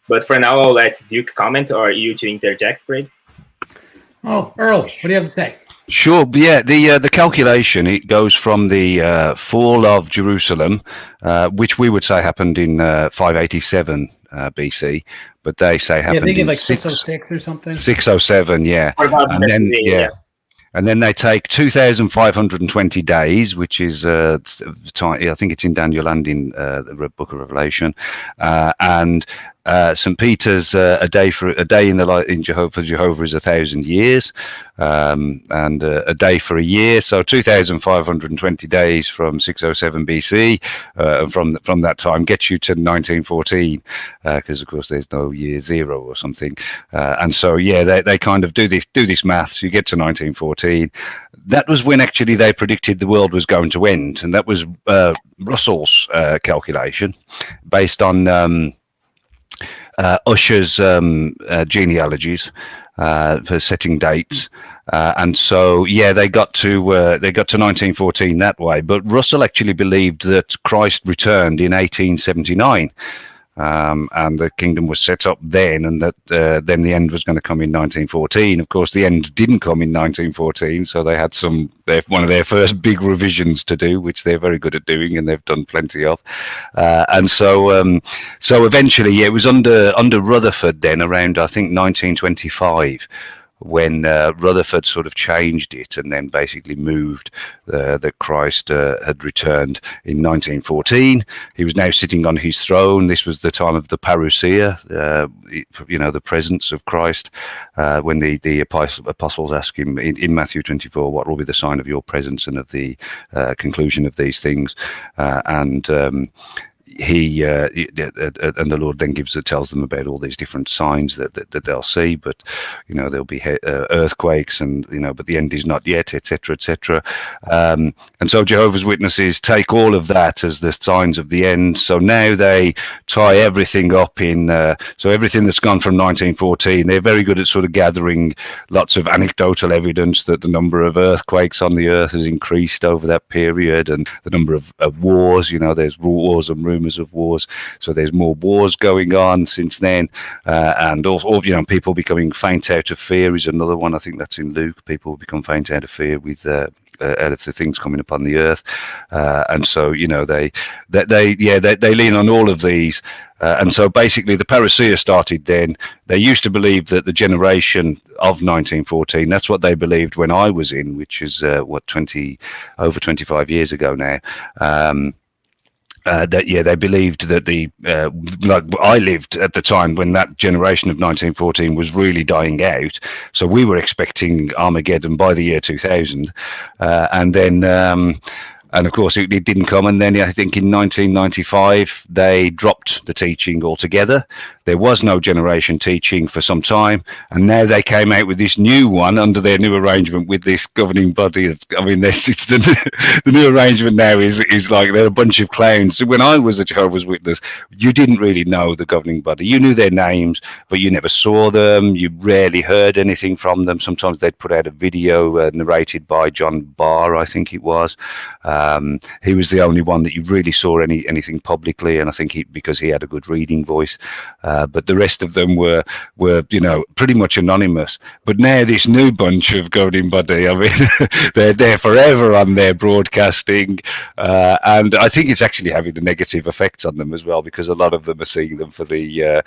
But for now, I'll let Duke comment or you to interject, Fred. Oh, Earl, what do you have to say? Sure, yeah. The calculation, it goes from the fall of Jerusalem, which we would say happened in 587 BC, but they say happened they give in like 606 or something. 607, yeah. And then and then they take 2,520 days, which is I think it's in Daniel and in the Book of Revelation, and St. Peter's a day in Jehovah is 1,000 years, and a day for a year. So 2,520 days from 607 BC from that time gets you to 1914, because of course there's no year 0 or something, and so yeah, they kind of do this maths. You get to 1914. That was when actually they predicted the world was going to end, and that was Russell's calculation based on Usher's genealogies for setting dates. And so, yeah, they got to 1914 that way. But Russell actually believed that Christ returned in 1879, and the kingdom was set up then, and that then the end was going to come in 1914. Of course, the end didn't come in 1914, so they had one of their first big revisions to do, which they're very good at doing, and they've done plenty of. And so eventually, yeah, it was under Rutherford then, around I think 1925. When Rutherford sort of changed it and then basically moved that Christ had returned in 1914. He was now sitting on his throne. This was the time of the parousia, the presence of Christ, when the apostles ask him in Matthew 24, what will be the sign of your presence and of the conclusion of these things? He and the Lord then tells them about all these different signs that they'll see, but there'll be earthquakes, and but the end is not yet, etc., etc. And so Jehovah's Witnesses take all of that as the signs of the end. So now they tie everything up in so everything that's gone from 1914. They're very good at sort of gathering lots of anecdotal evidence that the number of earthquakes on the earth has increased over that period, and the number of wars. There's wars and rumors of wars, so there's more wars going on since then, and also people becoming faint out of fear is another one. I think that's in Luke. People become faint out of fear with out of the things coming upon the earth, and so they lean on all of these. And so basically the parousia started then. They used to believe that the generation of 1914, that's what they believed when I was in, which is over 25 years ago now. They believed that like I lived at the time when that generation of 1914 was really dying out. So we were expecting Armageddon by the year 2000, and then. And of course, it didn't come. And then I think in 1995, they dropped the teaching altogether. There was no generation teaching for some time. And now they came out with this new one under their new arrangement with this governing body. I mean, it's the new arrangement now is like they're a bunch of clowns. So when I was a Jehovah's Witness, you didn't really know the governing body. You knew their names, but you never saw them. You rarely heard anything from them. Sometimes they'd put out a video narrated by John Barr, I think it was. He was the only one that you really saw anything publicly, and I think because he had a good reading voice. But the rest of them were pretty much anonymous. But now this new bunch of governing body, I mean, they're forever on their broadcasting, and I think it's actually having a negative effect on them as well, because a lot of them are seeing them for the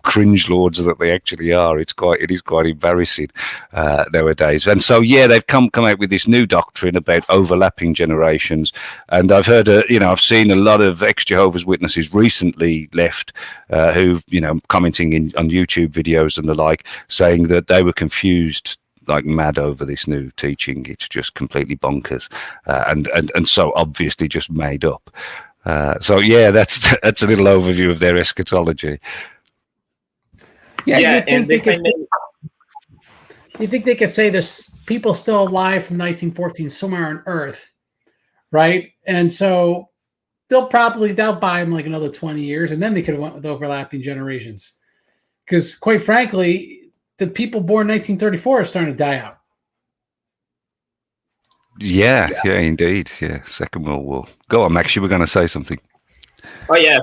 cringe lords that they actually are. It is quite embarrassing nowadays. And so they've come out with this new doctrine about overlapping generations. And I've heard, I've seen a lot of ex-Jehovah's Witnesses recently left who've, commenting on YouTube videos and the like, saying that they were confused like mad over this new teaching. It's just completely bonkers, and so obviously just made up. That's a little overview of their eschatology. You think they could say there's people still alive from 1914 somewhere on Earth, right? And so they'll buy them like another 20 years, and then they could have went with overlapping generations. Because quite frankly, the people born in 1934 are starting to die out. Yeah, indeed. Yeah, Second World War. Go on, Max, you were going to say something. Oh, yeah.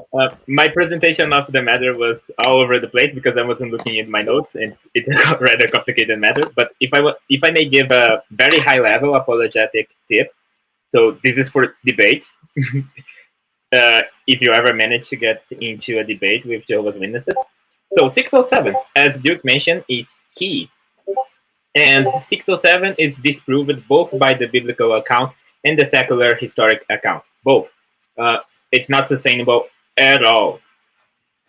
My presentation of the matter was all over the place because I wasn't looking at my notes, and it's a rather complicated matter. But if I may give a very high-level apologetic tip, so this is for debates. If you ever manage to get into a debate with Jehovah's Witnesses. So 607, as Duke mentioned, is key. And 607 is disproved both by the biblical account and the secular historic account. Both. It's not sustainable at all.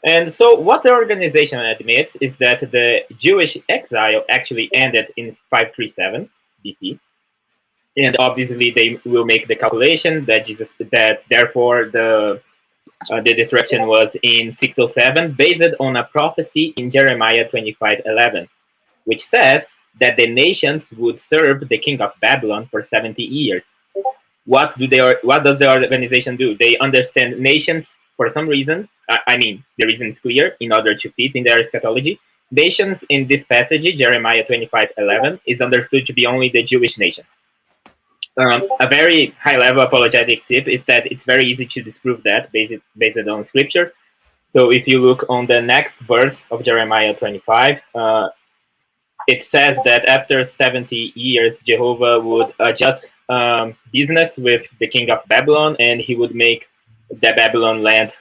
And so what the organization admits is that the Jewish exile actually ended in 537 BC. And obviously they will make the calculation that therefore the destruction was in 607 based on a prophecy in Jeremiah 25:11, which says that the nations would serve the king of Babylon for 70 years. What does the organization do? They understand nations for some reason I mean, the reason is clear in order to fit in their eschatology. Nations in this passage, Jeremiah 25:11, is understood to be only the Jewish nation. A very high-level apologetic tip is that it's very easy to disprove that based on scripture. So if you look on the next verse of Jeremiah 25, it says that after 70 years, Jehovah would adjust business with the king of Babylon, and he would make the Babylon land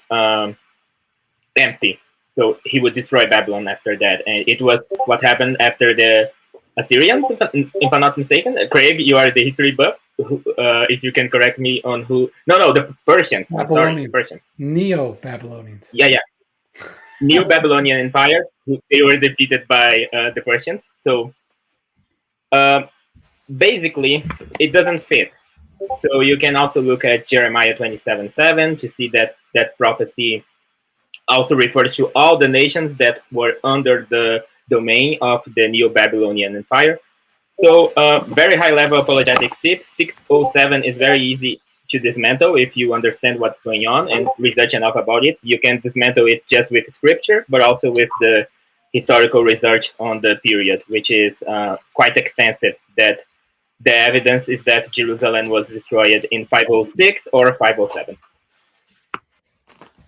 empty. So he would destroy Babylon after that. And it was what happened after the Assyrians, if I'm not mistaken. Craig, you are the history buff. If you can correct me on who. No, the Persians. I'm sorry, the Persians. Neo-Babylonians. Yeah. Neo-Babylonian Empire. They were defeated by the Persians. So basically, it doesn't fit. So you can also look at Jeremiah 27:7 to see that that prophecy also refers to all the nations that were under the domain of the Neo-Babylonian Empire. So very high-level apologetic tip. 607 is very easy to dismantle if you understand what's going on and research enough about it. You can dismantle it just with scripture, but also with the historical research on the period, which is quite extensive. That the evidence is that Jerusalem was destroyed in 506 or 507.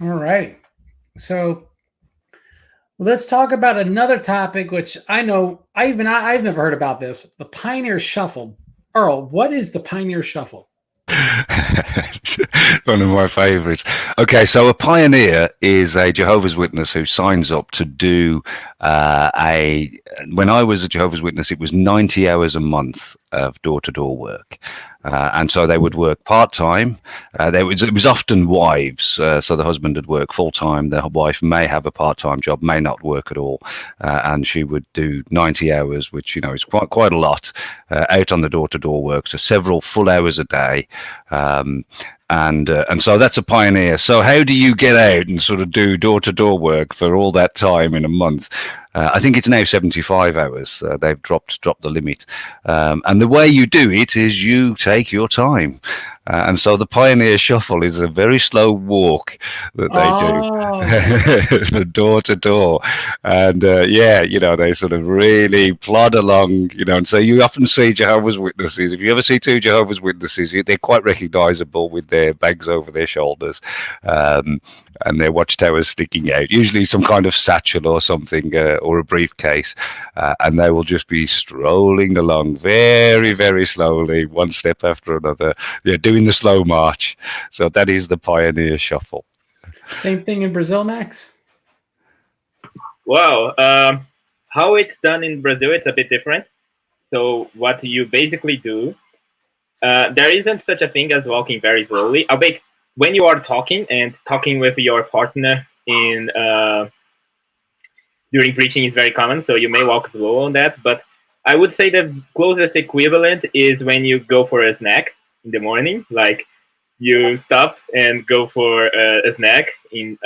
All right. So let's talk about another topic, which I know I've never heard about this. The Pioneer Shuffle. Earl, what is the Pioneer Shuffle? One of my favorites. Okay, so a pioneer is a Jehovah's Witness who signs up to do when I was a Jehovah's Witness, it was 90 hours a month of door-to-door work. And so they would work part-time. It was often wives, so the husband would work full-time. The wife may have a part-time job, may not work at all, and she would do 90 hours, which is quite a lot, out on the door-to-door work, so several full hours a day. And so that's a pioneer. So how do you get out and sort of do door-to-door work for all that time in a month? I think it's now 75 hours. They've dropped the limit. And the way you do it is you take your time. And so the Pioneer Shuffle is a very slow walk that they do, door to door. And they sort of really plod along, and so you often see Jehovah's Witnesses. If you ever see two Jehovah's Witnesses, they're quite recognizable with their bags over their shoulders. And their watchtowers sticking out, usually some kind of satchel or something, or a briefcase, and they will just be strolling along very, very slowly, one step after another. They're doing the slow march. So that is the Pioneer Shuffle. Same thing in Brazil, Max? Well, how it's done in Brazil, it's a bit different. So what you basically do, there isn't such a thing as walking very slowly. When you are talking with your partner during preaching is very common, so you may walk slow on that. But I would say the closest equivalent is when you go for a snack in the morning. Like you stop and go for a snack in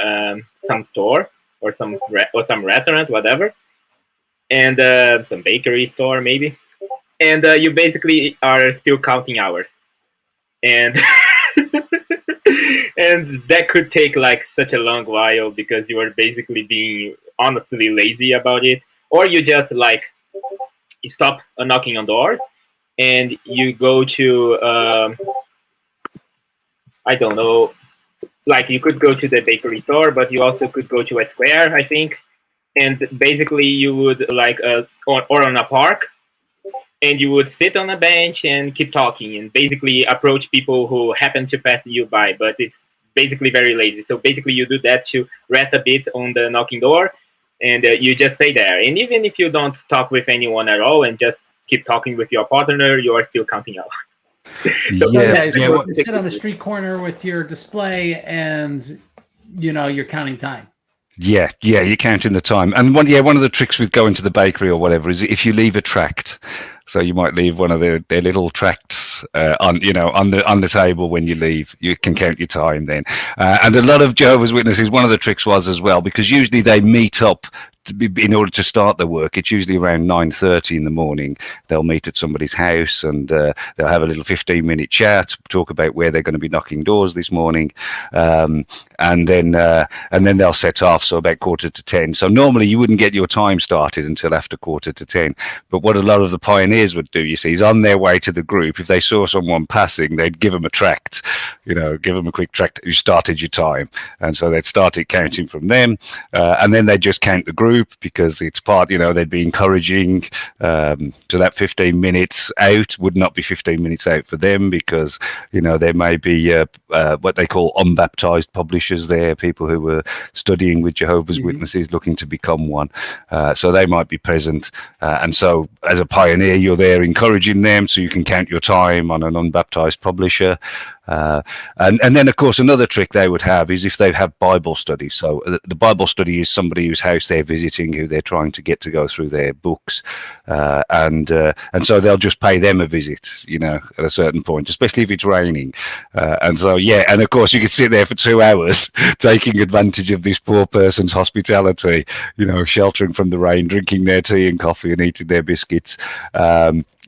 some store or some restaurant, whatever, and some bakery store maybe, and you basically are still counting hours, and. And that could take like such a long while because you are basically being honestly lazy about it, or you just like stop knocking on doors and you go to I don't know, like you could go to the bakery store, but you also could go to a square, I think, and basically you would like or on a park. And you would sit on a bench and keep talking and basically approach people who happen to pass you by, but it's basically very lazy. So basically you do that to rest a bit on the knocking door, and you just stay there. And even if you don't talk with anyone at all and just keep talking with your partner, you are still counting out. So you sit on a street corner with your display and, you're counting time. Yeah, you're counting the time. And one of the tricks with going to the bakery or whatever is if you leave a tract. So you might leave one of their little tracts on the table when you leave. You can count your time then. And a lot of Jehovah's Witnesses, one of the tricks was as well, because usually they meet up in order to start the work, it's usually around 9:30 in the morning. They'll meet at somebody's house and they'll have a little 15-minute chat, talk about where they're going to be knocking doors this morning, and then they'll set off. So about 9:45. So normally you wouldn't get your time started until after 9:45. But what a lot of the pioneers would do, you see, is on their way to the group, if they saw someone passing, they'd give them a tract, give them a quick tract. You started your time, and so they'd start it counting from them, and then they'd just count the group because it's part. They'd be encouraging. So that 15 minutes out would not be 15 minutes out for them because there may be what they call unbaptized publishers there, people who were studying with Jehovah's Witnesses looking to become one. So they might be present, and so as a pioneer, you're there encouraging them, so you can count your time on an unbaptized publisher. And then, of course, another trick they would have is if they have Bible study. So the Bible study is somebody whose house they're visiting, who they're trying to get to go through their books, and so they'll just pay them a visit, at a certain point, especially if it's raining. And so, and of course, you could sit there for 2 hours taking advantage of this poor person's hospitality, sheltering from the rain, drinking their tea and coffee and eating their biscuits.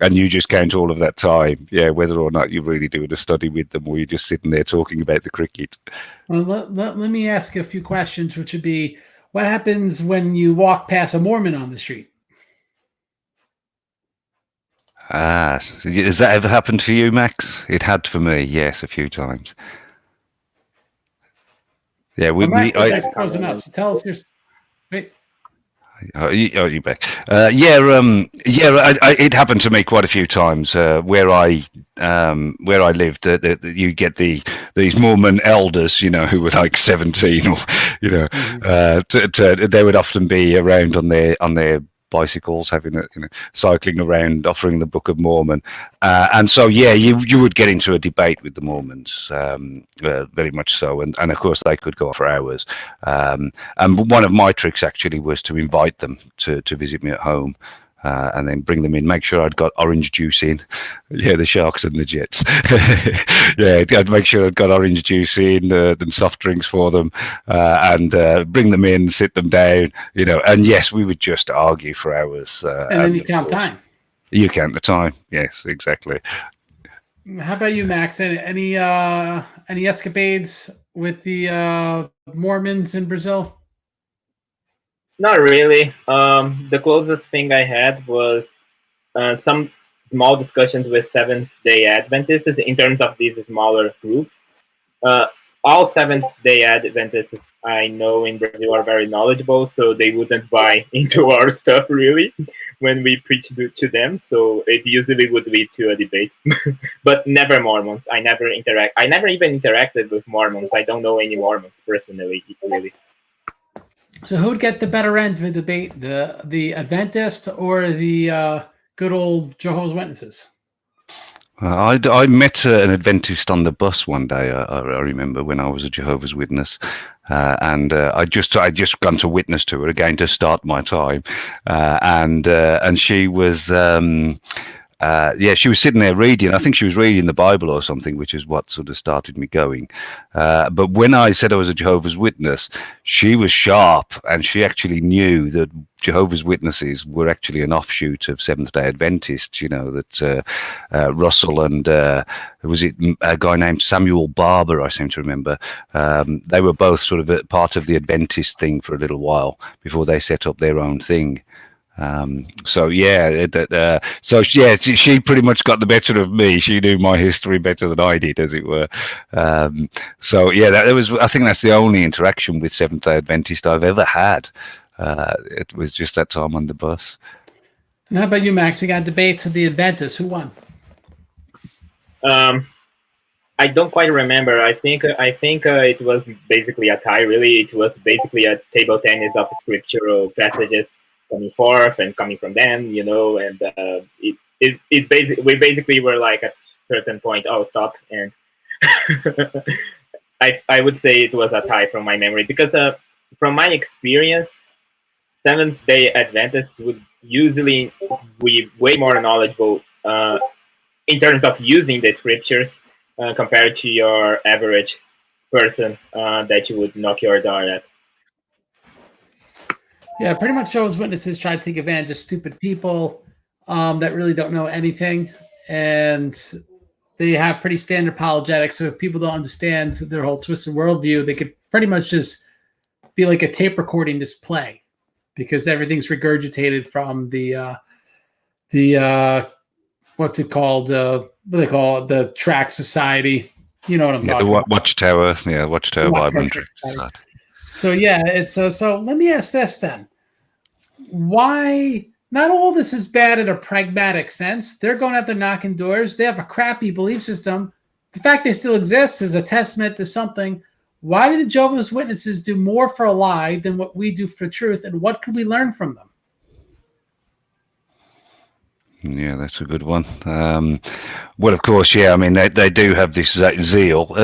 And you just count all of that time, whether or not you're really doing a study with them or you're just sitting there talking about the cricket. Well, let me ask you a few questions, which would be, what happens when you walk past a Mormon on the street? Has that ever happened for you, Max? It had for me, yes, a few times. Yeah, Max is closing up, so tell us your... Wait. You're back. It happened to me quite a few times where I lived. You get these Mormon elders, who were like 17, or they would often be around on their bicycles, cycling around, offering the Book of Mormon, and so you would get into a debate with the Mormons, very much so, and of course they could go on for hours. And one of my tricks actually was to invite them to visit me at home. And then bring them in, make sure I'd got orange juice in. The Sharks and the Jets. I'd make sure I'd got orange juice in and soft drinks for them, and bring them in, sit them down, and yes, we would just argue for hours. And then you count time. You count the time, yes, exactly. How about you, Max? Any escapades with the Mormons in Brazil? Not really. The closest thing I had was some small discussions with Seventh-day Adventists in terms of these smaller groups. All Seventh-day Adventists I know in Brazil are very knowledgeable, so they wouldn't buy into our stuff really when we preach to them. So it usually would lead to a debate, but never Mormons. I never even interacted with Mormons. I don't know any Mormons personally, really. So who would get the better end of the debate, the Adventist or the good old Jehovah's Witnesses? I met an Adventist on the bus one day. I remember when I was a Jehovah's Witness, and I just gone to witness to her again to start my time, and she was. She was sitting there reading. I think she was reading the Bible or something, which is what sort of started me going. But when I said I was a Jehovah's Witness, she was sharp, and she actually knew that Jehovah's Witnesses were actually an offshoot of Seventh-day Adventists. That Russell and was it a guy named Samuel Barber, I seem to remember. They were both sort of a part of the Adventist thing for a little while before they set up their own thing. She pretty much got the better of me. She knew my history better than I did, as it were. I think that's the only interaction with Seventh-day Adventist I've ever had. It was just that time on the bus. And how about you, Max? You got debates with the Adventists. Who won? I don't quite remember. I think it was basically a tie. Really, it was basically a table tennis of scriptural passages coming forth and coming from them, and we basically were like at a certain point, oh, stop, and I would say it was a tie from my memory, because from my experience, Seventh-day Adventists would usually be way more knowledgeable in terms of using the scriptures compared to your average person that you would knock your door at. Yeah, pretty much Jehovah's Witnesses try to take advantage of stupid people that really don't know anything, and they have pretty standard apologetics. So if people don't understand their whole twisted worldview, they could pretty much just be like a tape recording display, because everything's regurgitated from the what's it called? What do they call it? The Track Society. You know what I'm talking about. Watchtower. Yeah, Watchtower Bible and Tract Society. Society. So yeah, it's so let me ask this then. Why not all this is bad in a pragmatic sense? They're going out there knocking doors. They have a crappy belief system. The fact they still exist is a testament to something. Why did the Jehovah's Witnesses do more for a lie than what we do for truth? And what could we learn from them? Yeah, that's a good one. Well, of course, yeah. I mean, they do have this zeal.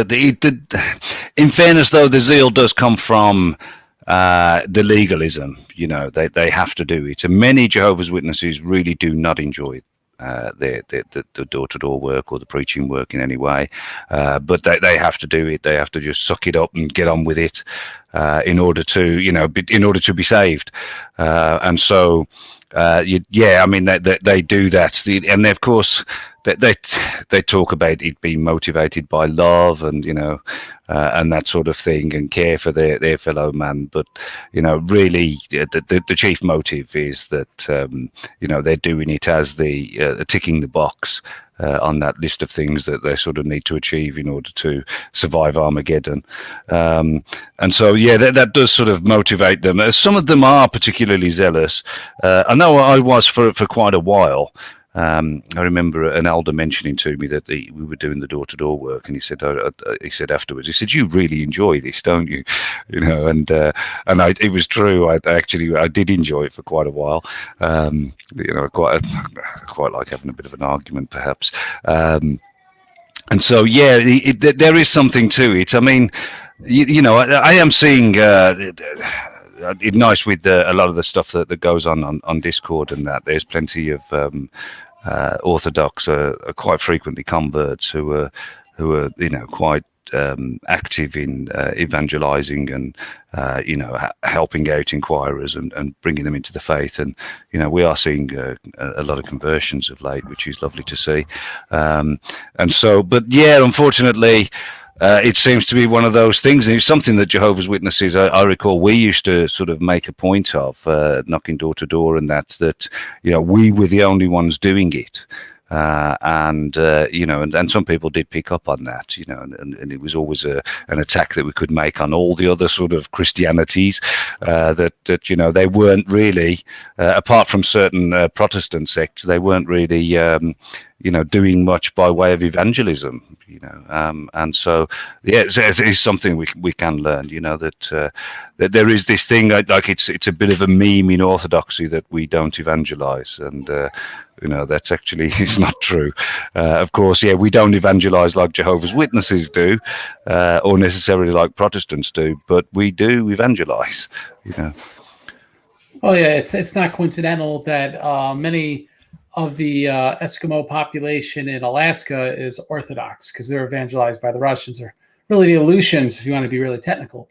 In fairness, though, the zeal does come from the legalism. You know, they have to do it. And many Jehovah's Witnesses really do not enjoy the door-to-door work or the preaching work in any way, but they have to do it. They have to just suck it up and get on with it in order to be saved. And so. Yeah, I mean they do that, and of course they talk about it being motivated by love and and that sort of thing, and care for their fellow man. But really, the chief motive is that they're doing it as the ticking the box on that list of things that they sort of need to achieve in order to survive Armageddon. And so, yeah, that does sort of motivate them. Some of them are particularly zealous. I know I was for quite a while. I remember an elder mentioning to me that we were doing the door-to-door work, and he said afterwards, he said, "You really enjoy this, don't you?" And it was true. I did enjoy it for quite a while. Quite like having a bit of an argument, perhaps. And so, yeah, there is something to it. I mean, I am seeing. It's nice with a lot of the stuff that goes on Discord, and that there's plenty of Orthodox, quite frequently converts who are quite active in evangelizing and helping out inquirers and bringing them into the faith. And we are seeing a lot of conversions of late, which is lovely to see. And so, but yeah, unfortunately. It seems to be one of those things, and it's something that Jehovah's Witnesses, I recall, we used to sort of make a point of, knocking door to door, and that we were the only ones doing it. And some people did pick up on that, and it was always an attack that we could make on all the other sort of Christianities, that they weren't really, apart from certain Protestant sects, they weren't really doing much by way of evangelism, and so, yeah, it's something we can learn, that there is this thing like it's a bit of a meme in Orthodoxy that we don't evangelize, and that's actually it's not true. Of course, yeah, we don't evangelize like Jehovah's Witnesses do, or necessarily like Protestants do, but we do evangelize. Oh yeah, it's not coincidental that many of the Eskimo population in Alaska is Orthodox, because they're evangelized by the Russians, or really the Aleutians, if you want to be really technical.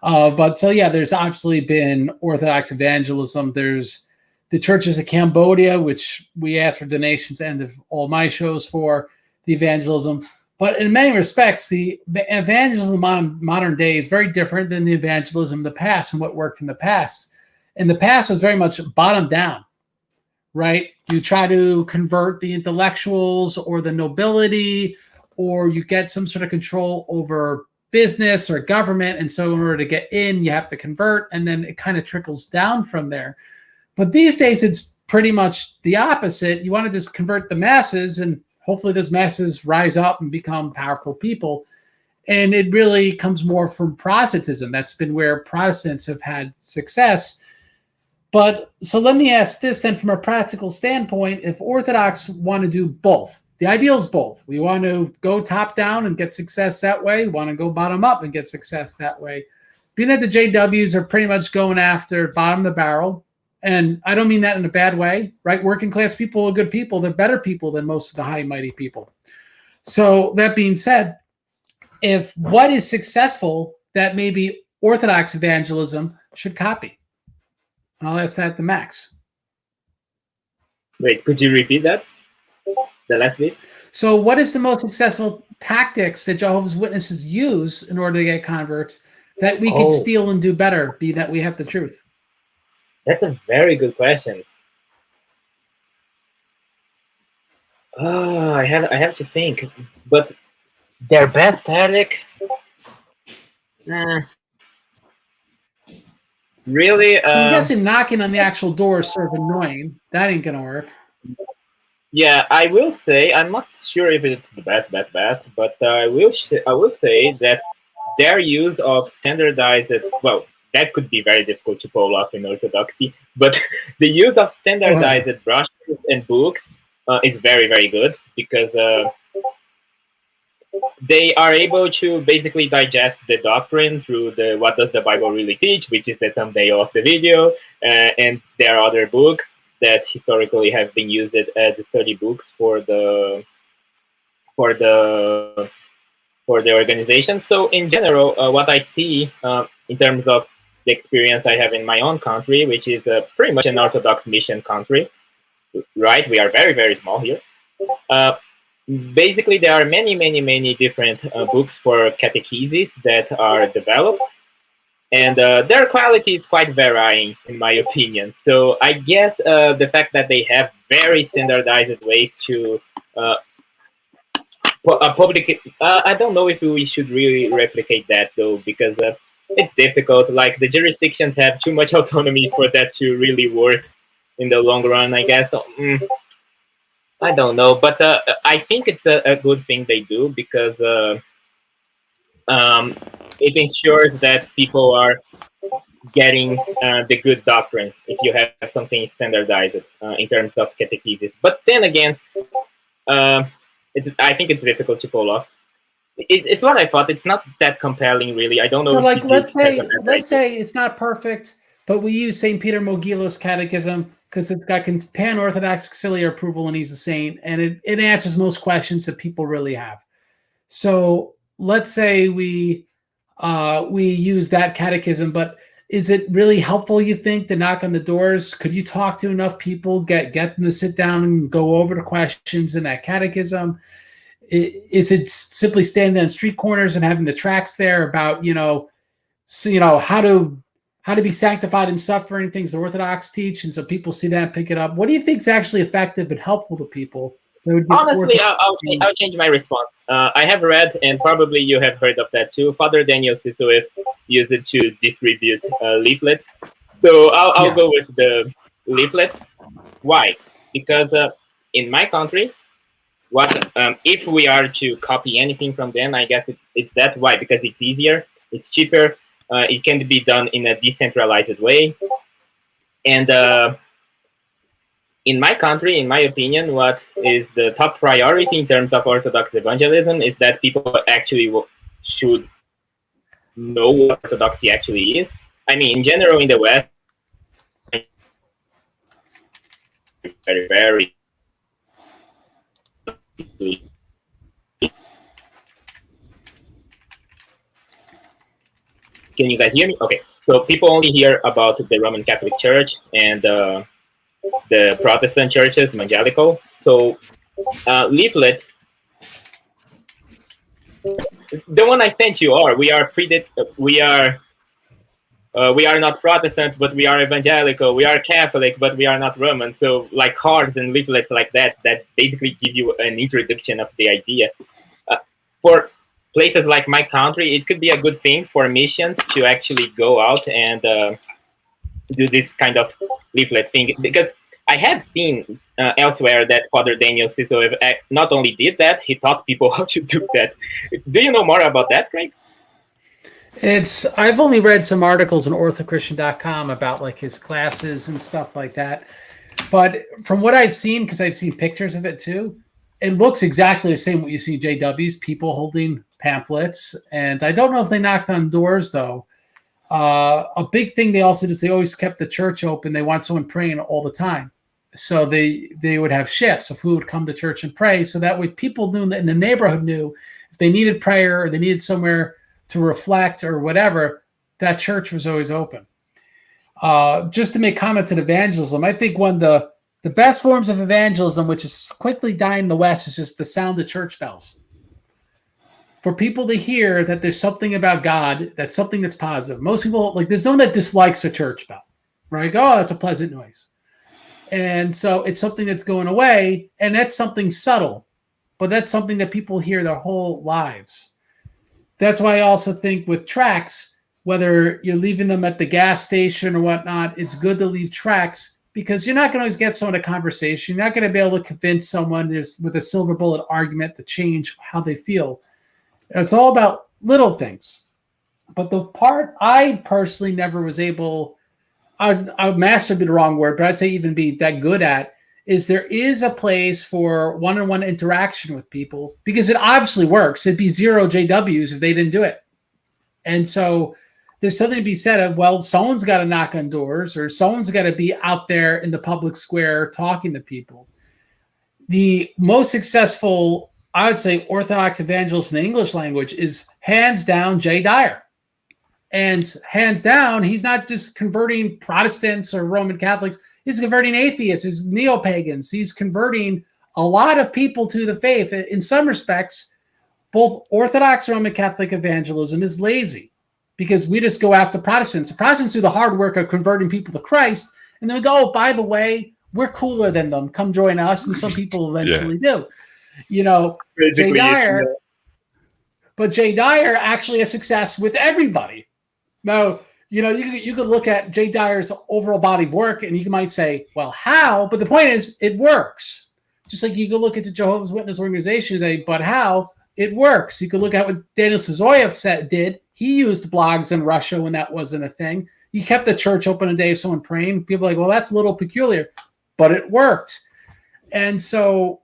But so yeah, there's obviously been Orthodox evangelism. There's the churches of Cambodia, which we ask for donations end of all my shows for the evangelism. But in many respects, the evangelism on modern day is very different than the evangelism in the past and what worked in the past. In the past, it was very much bottom down, right? You try to convert the intellectuals or the nobility, or you get some sort of control over business or government. And so in order to get in, you have to convert, and then it kind of trickles down from there. But these days, it's pretty much the opposite. You want to just convert the masses, and hopefully those masses rise up and become powerful people. And it really comes more from Protestantism. That's been where Protestants have had success. But so let me ask this then, from a practical standpoint: if Orthodox want to do both, the ideal is both. We want to go top down and get success that way. We want to go bottom up and get success that way. Being that the JWs are pretty much going after bottom of the barrel, and I don't mean that in a bad way, right? Working class people are good people. They're better people than most of the high and mighty people. So that being said, if what is successful, that maybe Orthodox evangelism should copy. I'll ask that to Max. Wait, could you repeat that? The last bit? So what is the most successful tactics that Jehovah's Witnesses use in order to get converts that we could steal and do better, be that we have the truth? That's a very good question. Oh, I have to think. But their best tactic? Really? So I'm guessing knocking on the actual door is sort of annoying. That ain't gonna work. Yeah, I will say I'm not sure if it's the best, but I will say that their use of standardized, well, that could be very difficult to pull off in Orthodoxy, but the use of standardized brochures and books is very, very good because they are able to basically digest the doctrine through the what does the Bible really teach, which is the thumbnail of the video, and there are other books that historically have been used as study books for the organization. So in general, what I see in terms of the experience I have in my own country, which is pretty much an Orthodox mission country, right? We are very, very small here. Basically, there are many different books for catechesis that are developed, and their quality is quite varying, in my opinion. So I guess the fact that they have very standardized ways to public, I don't know if we should really replicate that though, because it's difficult. Like the jurisdictions have too much autonomy for that to really work in the long run, I guess. So, I don't know, but I think it's a good thing they do because it ensures that people are getting the good doctrine if you have something standardized in terms of catechesis. But then again, I think it's difficult to pull off. It's what I thought. It's not that compelling, really. I don't know. So like, let's say it's not perfect, but we use St. Peter Mogillo's catechism because it's got pan-Orthodox conciliar approval and he's a saint, and it answers most questions that people really have. So let's say we use that catechism, but is it really helpful, you think, to knock on the doors? Could you talk to enough people, get them to sit down and go over the questions in that catechism? Is it simply standing on street corners and having the tracts there about, how to be sanctified in suffering, things the Orthodox teach, and so people see that and pick it up? What do you think is actually effective and helpful to people? Honestly, I'll change my response. I have read, and probably you have heard of that too, Father Daniel Sisoev used it to distribute leaflets. So I'll go with the leaflets. Why? Because in my country, if we are to copy anything from them, I guess it's that. Why? Because it's easier, it's cheaper, it can be done in a decentralized way. And in my country, in my opinion, what is the top priority in terms of Orthodox evangelism is that people actually should know what Orthodoxy actually is. I mean, in general, in the West, very, very. Can you guys hear me? Okay. So people only hear about the Roman Catholic Church and the Protestant churches, evangelical. So leaflets, the one I sent you we are not Protestant, but we are evangelical. We are Catholic, but we are not Roman. So like cards and leaflets like that basically give you an introduction of the idea. For places like my country, it could be a good thing for missions to actually go out and do this kind of leaflet thing, because I have seen elsewhere that Father Daniel Sisoev not only did that, he taught people how to do that. Do you know more about that, Craig? I've only read some articles on orthochristian.com about like his classes and stuff like that. But from what I've seen, because I've seen pictures of it too, it looks exactly the same what you see JW's, people holding pamphlets. And I don't know if they knocked on doors though. A big thing they also did is they always kept the church open. They want someone praying all the time. So they would have shifts of who would come to church and pray. So that way people knew that in the neighborhood knew if they needed prayer or they needed somewhere to reflect or whatever, that church was always open. just to make comments on evangelism, I think one of the best forms of evangelism, which is quickly dying in the West, is just the sound of church bells. For people to hear that there's something about God, that's something that's positive. Most people, like, there's no one that dislikes a church bell, right? Oh, that's a pleasant noise. And so it's something that's going away, and that's something subtle, but that's something that people hear their whole lives. That's why I also think with tracts, whether you're leaving them at the gas station or whatnot, it's good to leave tracts, because you're not going to always get someone a conversation. You're not going to be able to convince someone with a silver bullet argument to change how they feel. It's all about little things. But the part I personally never was able, I master would be the wrong word, but I'd say even be that good at, is there is a place for one-on-one interaction with people, because it obviously works. It'd be 0 JWs if they didn't do it. And so there's something to be said of, well, someone's got to knock on doors, or someone's got to be out there in the public square talking to people. The most successful, I would say, Orthodox evangelist in the English language is hands down Jay Dyer. And hands down, he's not just converting Protestants or Roman Catholics. He's converting atheists, he's neo-pagans. He's converting a lot of people to the faith. In some respects, both Orthodox Roman Catholic evangelism is lazy, because we just go after Protestants. The Protestants do the hard work of converting people to Christ, and then we go, oh, by the way, we're cooler than them. Come join us. And some people eventually do. You know, Jay Dyer, but Jay Dyer actually has success with everybody. Now, you know, you could look at Jay Dyer's overall body of work, and you might say, well, how? But the point is, it works. Just like you could look at the Jehovah's Witness organization and say, but how? It works. You could look at what Daniel Syzoyev did. He used blogs in Russia when that wasn't a thing. He kept the church open a day of someone praying. People are like, well, that's a little peculiar, but it worked. And so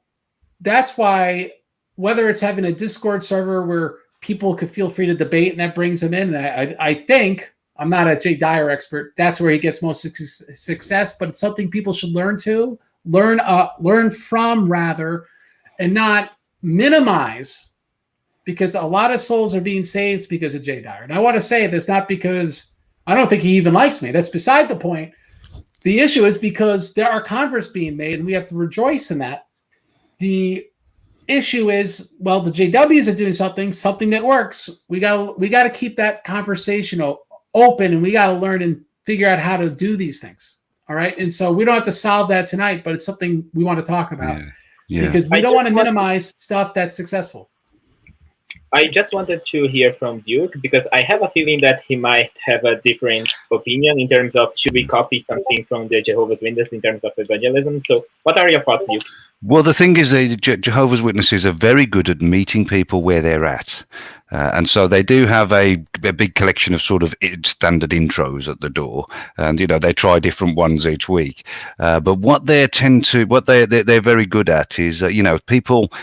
that's why, whether it's having a Discord server where people could feel free to debate and that brings them in, and I think, I'm not a Jay Dyer expert, that's where he gets most success, but it's something people should learn from, and not minimize, because a lot of souls are being saved because of Jay Dyer. And I want to say this not because I don't think he even likes me. That's beside the point. The issue is because there are converts being made, and we have to rejoice in that. The issue is, well, the JWs are doing something that works. We got to keep that conversation open, and we got to learn and figure out how to do these things. All right. And so we don't have to solve that tonight, but it's something we want to talk about because we don't want to minimize stuff that's successful. I just wanted to hear from Duke, because I have a feeling that he might have a different opinion in terms of, should we copy something from the Jehovah's Witnesses in terms of evangelism? So what are your thoughts, Duke? Well, the thing is, the Jehovah's Witnesses are very good at meeting people where they're at. And so they do have a big collection of sort of standard intros at the door, and they try different ones each week. But what they're very good at is people.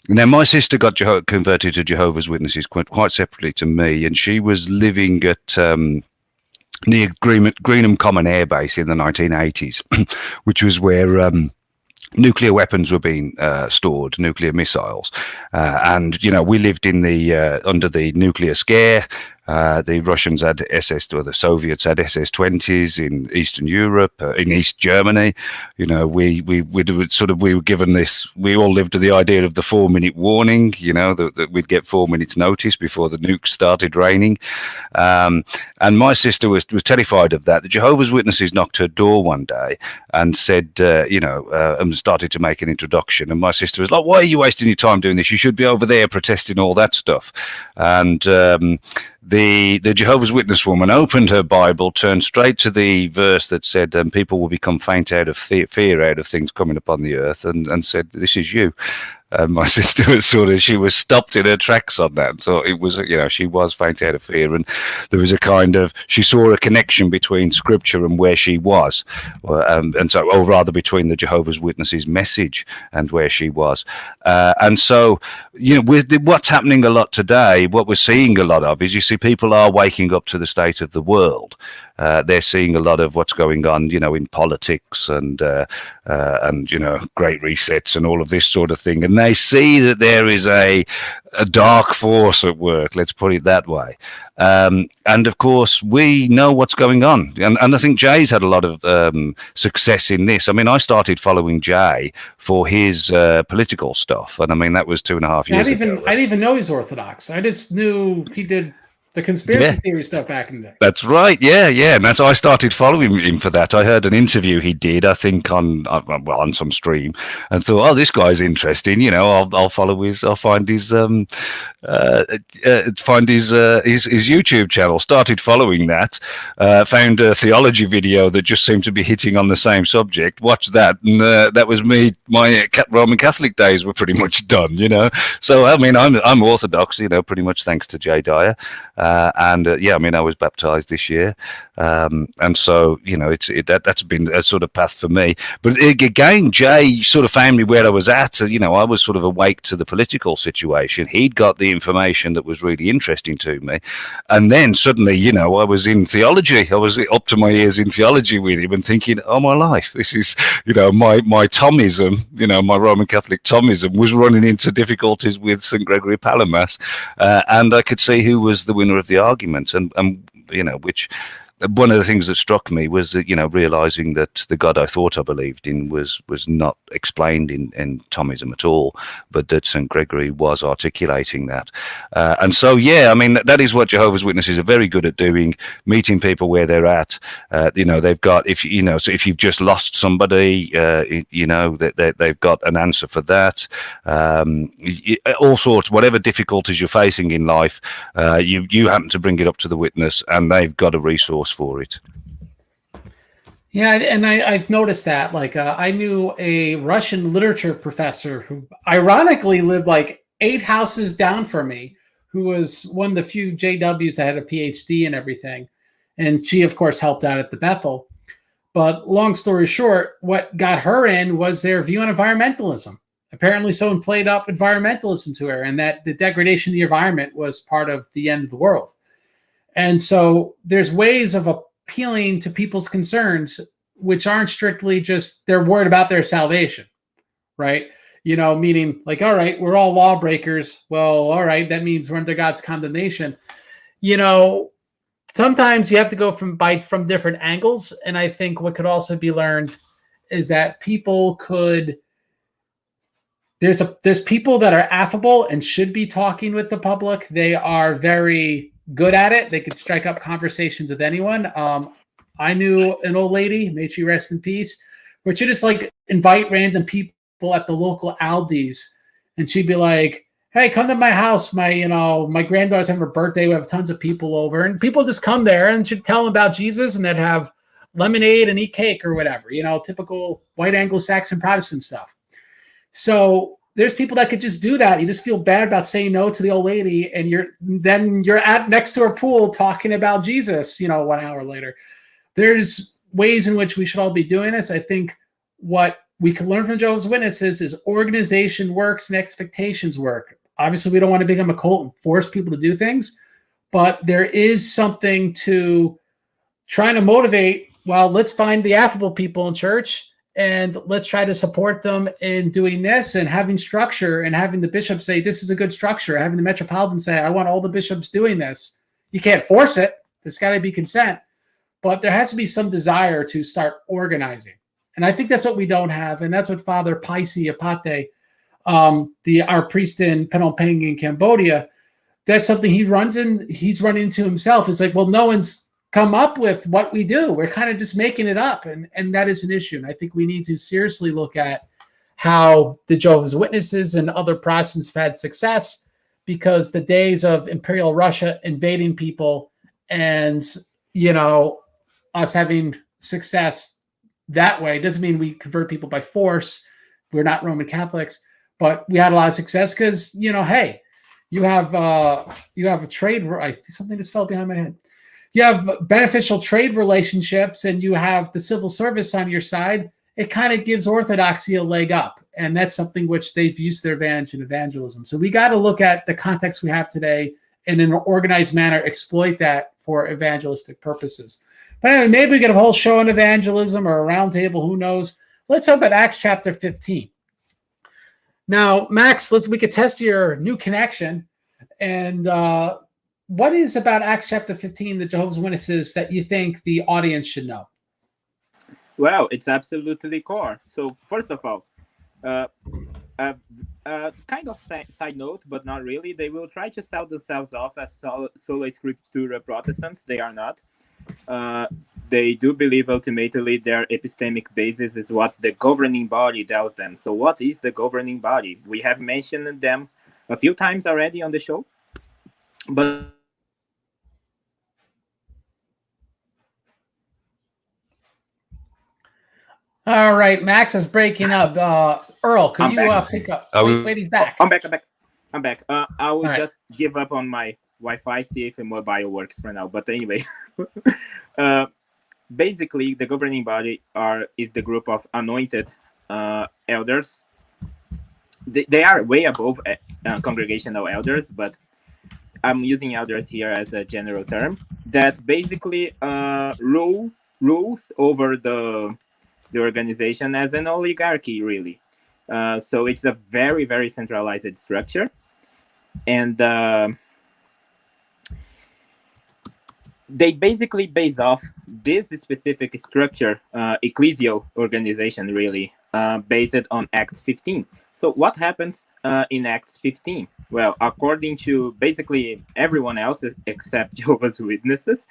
Now, my sister got converted to Jehovah's Witnesses quite separately to me, and she was living at near Greenham Common Air Base in the 1980s, which was where nuclear weapons were being stored, nuclear missiles, and we lived in the under the nuclear scare. The Russians had the Soviets had SS-20s in Eastern Europe, in East Germany. We were given this. We all lived to the idea of the 4-minute warning. That we'd get 4 minutes notice before the nukes started raining. And my sister was terrified of that. The Jehovah's Witnesses knocked her door one day and said, and started to make an introduction. And my sister was like, "Why are you wasting your time doing this? You should be over there protesting all that stuff." And the Jehovah's Witness woman opened her Bible, turned straight to the verse that said, people will become faint out of fear out of things coming upon the earth, and said, "This is you." My sister was she was stopped in her tracks on that. So it was, she was faint out of fear. And there was she saw a connection between scripture and where she was. Or rather between the Jehovah's Witnesses message and where she was. And so, with what's happening a lot today, what we're seeing a lot of is, you see, people are waking up to the state of the world. they're seeing a lot of what's going on, in politics and great resets and all of this sort of thing, and they see that there is a dark force at work. Let's put it that way. And of course, we know what's going on, and I think Jay's had a lot of success in this. I mean, I started following Jay for his political stuff, and I mean that was 2.5 years ago. I didn't even know he's Orthodox. I just knew he did the conspiracy theory stuff back in the day. That's right. Yeah. And that's I started following him for that. I heard an interview he did, I think on some stream, and thought, oh, this guy's interesting. I'll follow I'll find his his YouTube channel. Started following that. Found a theology video that just seemed to be hitting on the same subject. Watched that, and that was me. My Roman Catholic days were pretty much done. So I mean, I'm Orthodox. Pretty much thanks to Jay Dyer. I was baptized this year, and so that's been a sort of path for me. But again, Jay sort of found me where I was at. I was sort of awake to the political situation. He'd got the information that was really interesting to me, and then suddenly, I was in theology. I was up to my ears in theology with him, and thinking, oh my life, this is my Thomism, my Roman Catholic Thomism was running into difficulties with St. Gregory Palamas, and I could see who was the winner of the argument, and which one of the things that struck me was that realizing that the God I thought I believed in was not explained in Thomism at all, but that St. Gregory was articulating that, and so that is what Jehovah's Witnesses are very good at doing, meeting people where they're at. They've got if you've just lost somebody, they've got an answer for that. All sorts, whatever difficulties you're facing in life, you happen to bring it up to the witness, and they've got a resource for it. Yeah, and I've noticed that. Like, I knew a Russian literature professor who ironically lived like 8 houses down from me, who was one of the few JWs that had a PhD and everything. And she, of course, helped out at the Bethel. But long story short, what got her in was their view on environmentalism. Apparently someone played up environmentalism to her, and that the degradation of the environment was part of the end of the world. And so there's ways of appealing to people's concerns, which aren't strictly just they're worried about their salvation, right? Meaning like, all right, we're all lawbreakers. Well, all right, that means we're under God's condemnation. Sometimes you have to go from different angles. And I think what could also be learned is that there's people that are affable and should be talking with the public. They are very good at it. They could strike up conversations with anyone. I knew an old lady, may she rest in peace, where she'd just like invite random people at the local Aldi's, and she'd be like, hey, come to my house. My granddaughter's having her birthday. We have tons of people over, and people just come there and she'd tell them about Jesus, and they'd have lemonade and eat cake or whatever, typical white Anglo-Saxon Protestant stuff. So there's people that could just do that. You just feel bad about saying no to the old lady, and you're at next to her pool talking about Jesus, 1 hour later. There's ways in which we should all be doing this. I think what we can learn from Jehovah's Witnesses is organization works and expectations work. Obviously, we don't want to become a cult and force people to do things, but there is something to trying to motivate. Well, let's find the affable people in church, and let's try to support them in doing this, and having structure, and having the bishop say, this is a good structure. Having the metropolitan say, I want all the bishops doing this. You can't force it. There's got to be consent. But there has to be some desire to start organizing. And I think that's what we don't have. And that's what Father Paisi Apate, our priest in Phnom Penh in Cambodia, that's something he's running into himself. It's like, well, no one's come up with what we do. We're kind of just making it up. And that is an issue. And I think we need to seriously look at how the Jehovah's Witnesses and other Protestants have had success, because the days of Imperial Russia invading people and, us having success that way doesn't mean we convert people by force. We're not Roman Catholics, but we had a lot of success because, hey, you have a trade. Something just fell behind my head. You have beneficial trade relationships, and you have the civil service on your side. It kind of gives Orthodoxy a leg up, and that's something which they've used their advantage in evangelism. So we got to look at the context we have today and in an organized manner exploit that for evangelistic purposes. But anyway, maybe we get a whole show on evangelism or a roundtable. Who knows? Let's talk about Acts chapter 15. Now, Max, we could test your new connection. And what is about Acts chapter 15, the Jehovah's Witnesses, that you think the audience should know? Well, it's absolutely core. So first of all, kind of side note, but not really. They will try to sell themselves off as sola scriptura Protestants. They are not. They do believe ultimately their epistemic basis is what the governing body tells them. So what is the governing body? We have mentioned them a few times already on the show, but all right, Max is breaking up. Earl, could you pick up? Wait, he's back. I'm back. I will just give up on my Wi-Fi, see if a mobile works for now. But anyway, basically, the governing body is the group of anointed elders. They are way above congregational elders, but I'm using elders here as a general term that basically rules over the organization as an oligarchy, really. So it's a very, very centralized structure. And they basically base off this specific structure, ecclesial organization, really, based on Acts 15. So what happens in Acts 15? Well, according to basically everyone else except Jehovah's Witnesses,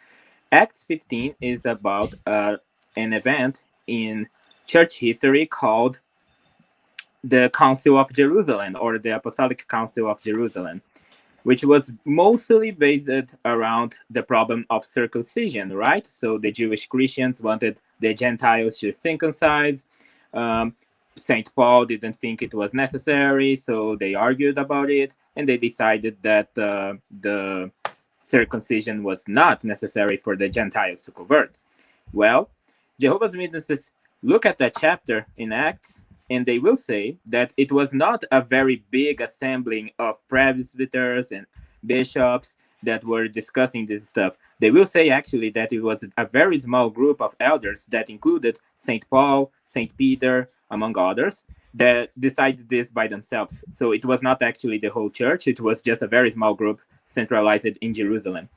Acts 15 is about an event in church history called the Council of Jerusalem, or the Apostolic Council of Jerusalem, which was mostly based around the problem of circumcision, right? So the Jewish Christians wanted the Gentiles to circumcise. St. Paul didn't think it was necessary, so they argued about it, and they decided that the circumcision was not necessary for the Gentiles to convert. Well, Jehovah's Witnesses look at that chapter in Acts, and they will say that it was not a very big assembling of presbyters and bishops that were discussing this stuff. They will say actually that it was a very small group of elders that included St. Paul, St. Peter, among others, that decided this by themselves. So it was not actually the whole church. It was just a very small group centralized in Jerusalem.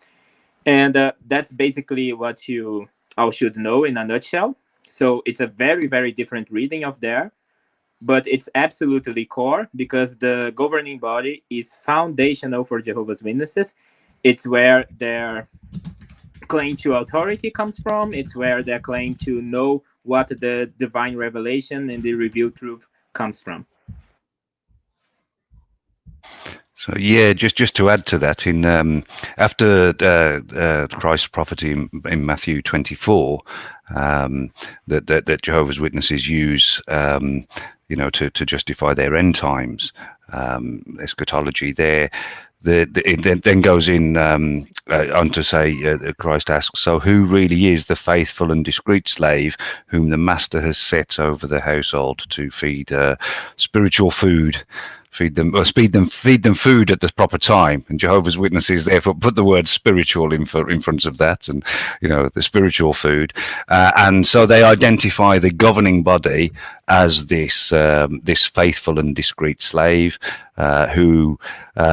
And that's basically what you all should know in a nutshell. So it's a very, very different reading of there, but it's absolutely core because the governing body is foundational for Jehovah's Witnesses. It's where their claim to authority comes from. It's where their claim to know what the divine revelation and the revealed truth comes from. So yeah, just to add to that, in after Christ's prophecy in Matthew 24, that Jehovah's Witnesses use, to justify their end times eschatology. It then goes in on to say, Christ asks, so who really is the faithful and discreet slave whom the master has set over the household to feed spiritual food? Feed them food at the proper time, and Jehovah's Witnesses therefore put the word spiritual in front of that, and the spiritual food, and so they identify the governing body as this faithful and discreet slave, who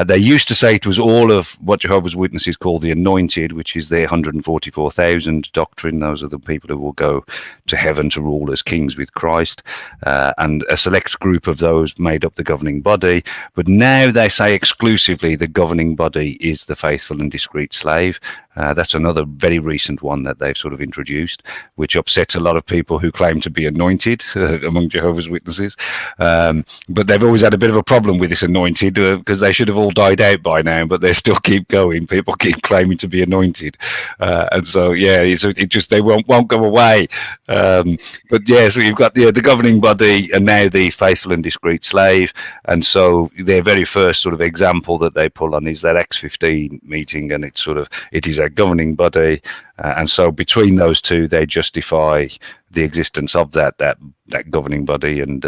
they used to say it was all of what Jehovah's Witnesses call the anointed, which is their 144,000 doctrine. Those are the people who will go to heaven to rule as kings with Christ, and a select group of those made up the governing body. But now they say exclusively the governing body is the faithful and discreet slave. That's another very recent one that they've sort of introduced, which upsets a lot of people who claim to be anointed among Jehovah's Witnesses. But they've always had a bit of a problem with this anointed, because they should have all died out by now, but they still keep going. People keep claiming to be anointed, and so they won't go away. But yeah, so you've got the governing body and now the faithful and discreet slave, and so their very first sort of example that they pull on is that Acts 15 meeting, and it is their governing body, and so between those two, they justify the existence of that governing body, and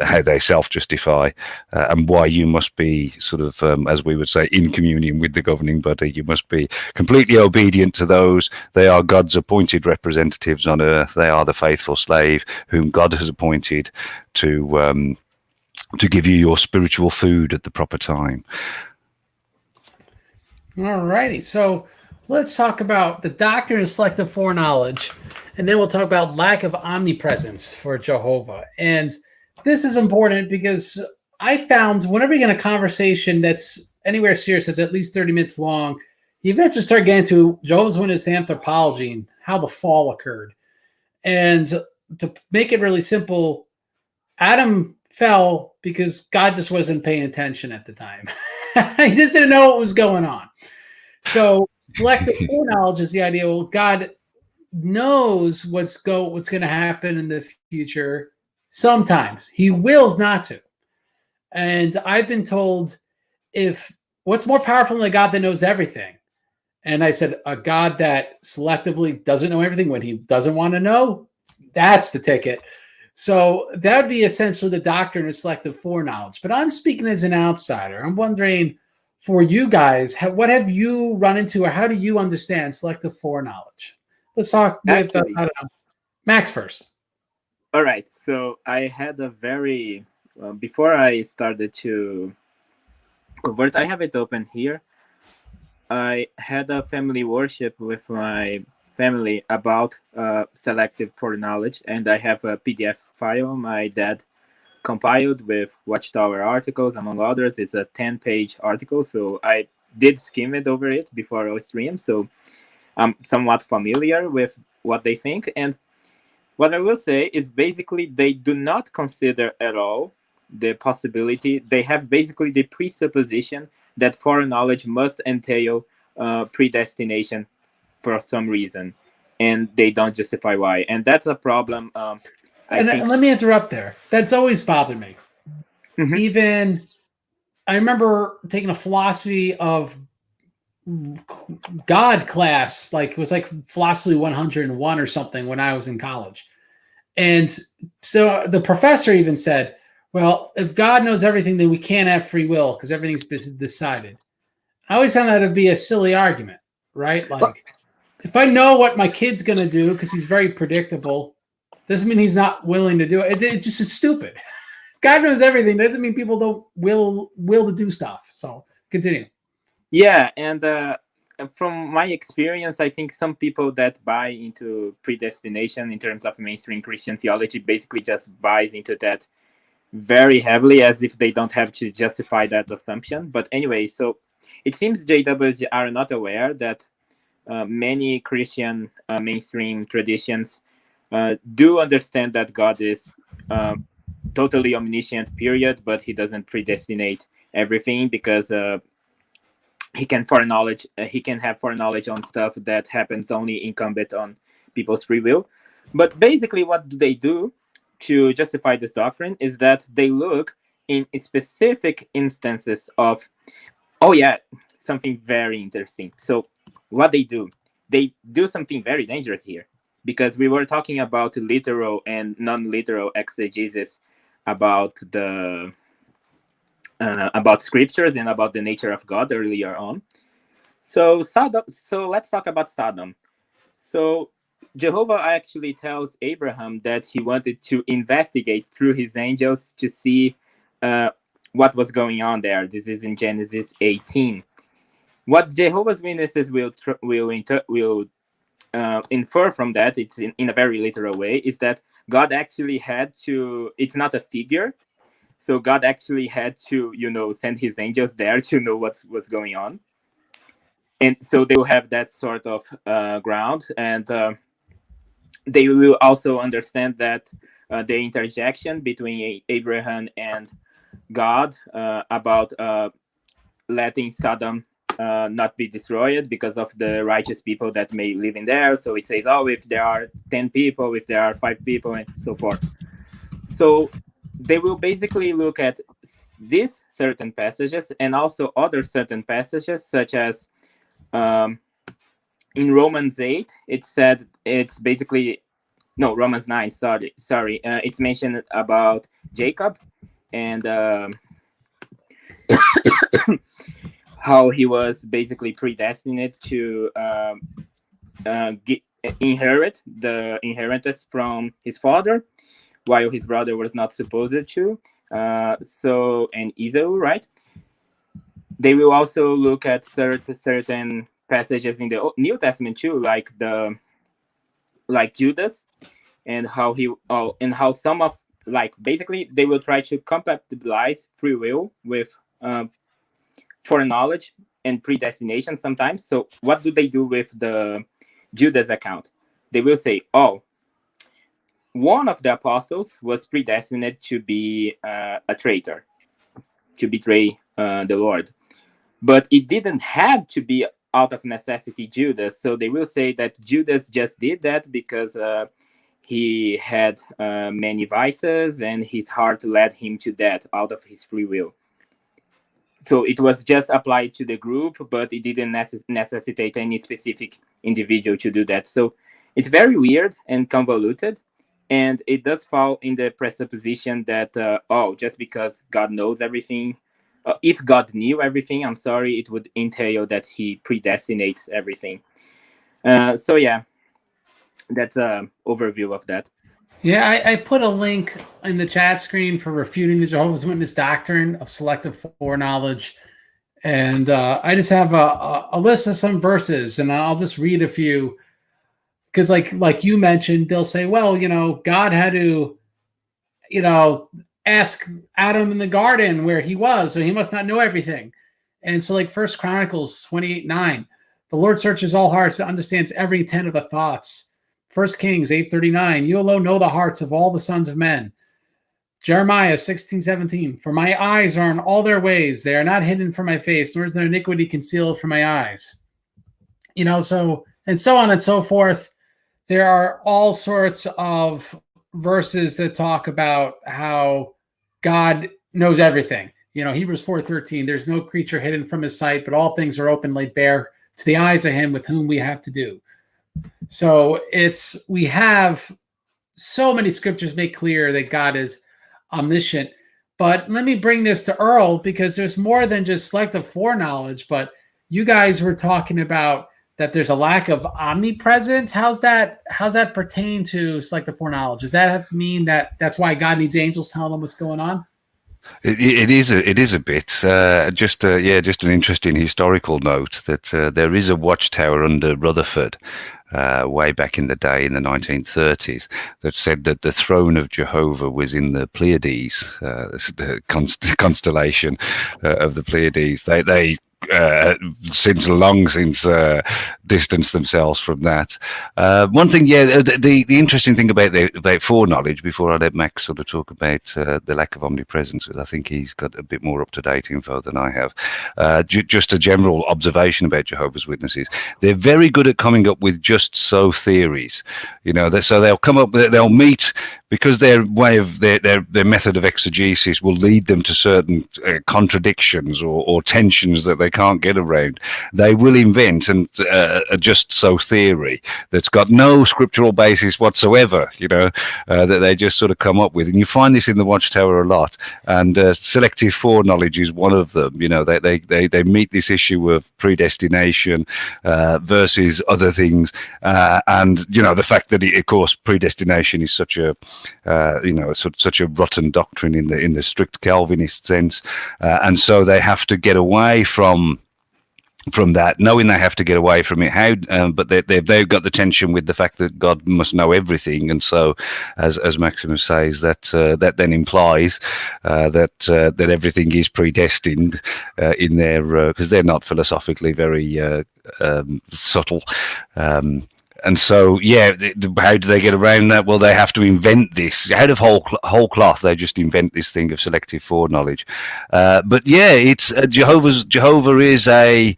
how they self-justify, and why you must be sort of, as we would say, in communion with the governing body. You must be completely obedient to those. They are God's appointed representatives on earth. They are the faithful slave whom God has appointed to give you your spiritual food at the proper time. All righty. So let's talk about the doctrine of selective foreknowledge, and then we'll talk about lack of omnipresence for Jehovah. And this is important because I found whenever you get a conversation that's anywhere serious, that's at least 30 minutes long, you eventually start getting to Jehovah's Witness anthropology and how the fall occurred. And to make it really simple, Adam fell because God just wasn't paying attention at the time. He just didn't know what was going on. So selective foreknowledge is the idea, well, God knows what's going to happen in the future. Sometimes he wills not to. And I've been told, if what's more powerful than a God that knows everything? And I said, a God that selectively doesn't know everything when he doesn't want to know, that's the ticket. So that would be essentially the doctrine of selective foreknowledge. But I'm speaking as an outsider. I'm wondering, for you guys, what have you run into, or how do you understand selective foreknowledge? Let's talk with I don't know, Max first. All right. So I had a very before I started to convert, I have it open here. I had a family worship with my family about selective foreknowledge, and I have a PDF file my dad compiled with Watchtower articles, among others. It's a 10-page article, so I did skim it over it before our stream, so I'm somewhat familiar with what they think. And what I will say is basically they do not consider at all the possibility. They have basically the presupposition that foreknowledge must entail predestination for some reason, and they don't justify why. And that's a problem. And let me interrupt there. That's always bothered me. Mm-hmm. Even I remember taking a philosophy of God class, like it was like philosophy 101 or something when I was in college. And so the professor even said, well, if God knows everything, then we can't have free will because everything's been decided. I always found that to be a silly argument, right? Like, if I know what my kid's going to do because he's very predictable, doesn't mean he's not willing to do it. It's stupid. God knows everything. Doesn't mean people don't will to do stuff. So continue. Yeah, and from my experience, I think some people that buy into predestination in terms of mainstream Christian theology basically just buys into that very heavily, as if they don't have to justify that assumption. But anyway, so it seems JWs are not aware that many Christian mainstream traditions do understand that God is totally omniscient, period, but he doesn't predestinate everything because he can foreknowledge. He can have foreknowledge on stuff that happens only incumbent on people's free will. But basically, what do they do to justify this doctrine is that they look in specific instances of, oh yeah, something very interesting. So what they do something very dangerous here, because we were talking about literal and non-literal exegesis about the about scriptures and about the nature of God earlier on. So let's talk about Sodom. So Jehovah actually tells Abraham that he wanted to investigate through his angels to see what was going on there. This is in Genesis 18. What Jehovah's Witnesses will infer from that, it's in a very literal way, is that God actually had to, it's not a figure, so God actually had to, send his angels there to know what's going on. And so they will have that sort of ground, and they will also understand that the interjection between Abraham and God about letting Sodom not be destroyed because of the righteous people that may live in there. So it says, oh, if there are 10 people, if there are 5 people, and so forth. So they will basically look at these certain passages and also other certain passages, such as in Romans 8, it said it's basically no Romans 9. Sorry. It's mentioned about Jacob and how he was basically predestined to inherit the inheritance from his father, while his brother was not supposed to. And Esau, right? They will also look at certain passages in the New Testament too, like Judas, and how some of basically they will try to compatibilize free will with foreknowledge and predestination sometimes. So what do they do with the Judas account? They will say, oh, one of the apostles was predestined to be a traitor, to betray the Lord. But it didn't have to be out of necessity Judas. So they will say that Judas just did that because he had many vices and his heart led him to that out of his free will. So it was just applied to the group, but it didn't necessitate any specific individual to do that. So it's very weird and convoluted. And it does fall in the presupposition that, just because God knows everything, if God knew everything, it would entail that he predestinates everything. So yeah, that's an overview of that. Yeah, I put a link in the chat screen for refuting the Jehovah's Witness doctrine of selective foreknowledge. And I just have a list of some verses, and I'll just read a few. Because like you mentioned, they'll say, well, God had to, ask Adam in the garden where he was, so he must not know everything. And so like 1 Chronicles 28:9, the Lord searches all hearts and understands every intent of the thoughts. 1 Kings 8:39, you alone know the hearts of all the sons of men. Jeremiah 16:17, for my eyes are on all their ways. They are not hidden from my face, nor is their iniquity concealed from my eyes. So and so on and so forth. There are all sorts of verses that talk about how God knows everything. Hebrews 4:13, there's no creature hidden from his sight, but all things are open, laid bare to the eyes of him with whom we have to do. So we have so many scriptures make clear that God is omniscient. But let me bring this to Earl, because there's more than just selective foreknowledge, but you guys were talking about that there's a lack of omnipresence. How's that pertain to selective foreknowledge? Does that mean that that's why God needs angels telling him what's going on? It is a bit. Just an interesting historical note that there is a watchtower under Rutherford way back in the day in the 1930s that said that the throne of Jehovah was in the Pleiades, the constellation of the Pleiades. They long since distanced themselves from that. One thing, the interesting thing about foreknowledge, before I let Max sort of talk about the lack of omnipresence, because I think he's got a bit more up-to-date info than I have. Just a general observation about Jehovah's Witnesses: they're very good at coming up with just so theories. So they'll come up, they'll meet, because their way of their method of exegesis will lead them to certain contradictions or tensions that they can't get around. They will invent a just so theory that's got no scriptural basis whatsoever, that they just sort of come up with. And you find this in the Watchtower a lot. And selective foreknowledge is one of them. They meet this issue of predestination versus other things, and the fact that of course predestination is such a such a rotten doctrine in the strict Calvinist sense, and so they have to get away from that, knowing they have to get away from it. But they've got the tension with the fact that God must know everything, and so as Maximus says, that then implies that everything is predestined in their, because they're not philosophically very subtle. And so, how do they get around that? Well, they have to invent this out of whole cloth. They just invent this thing of selective foreknowledge. But it's Jehovah is a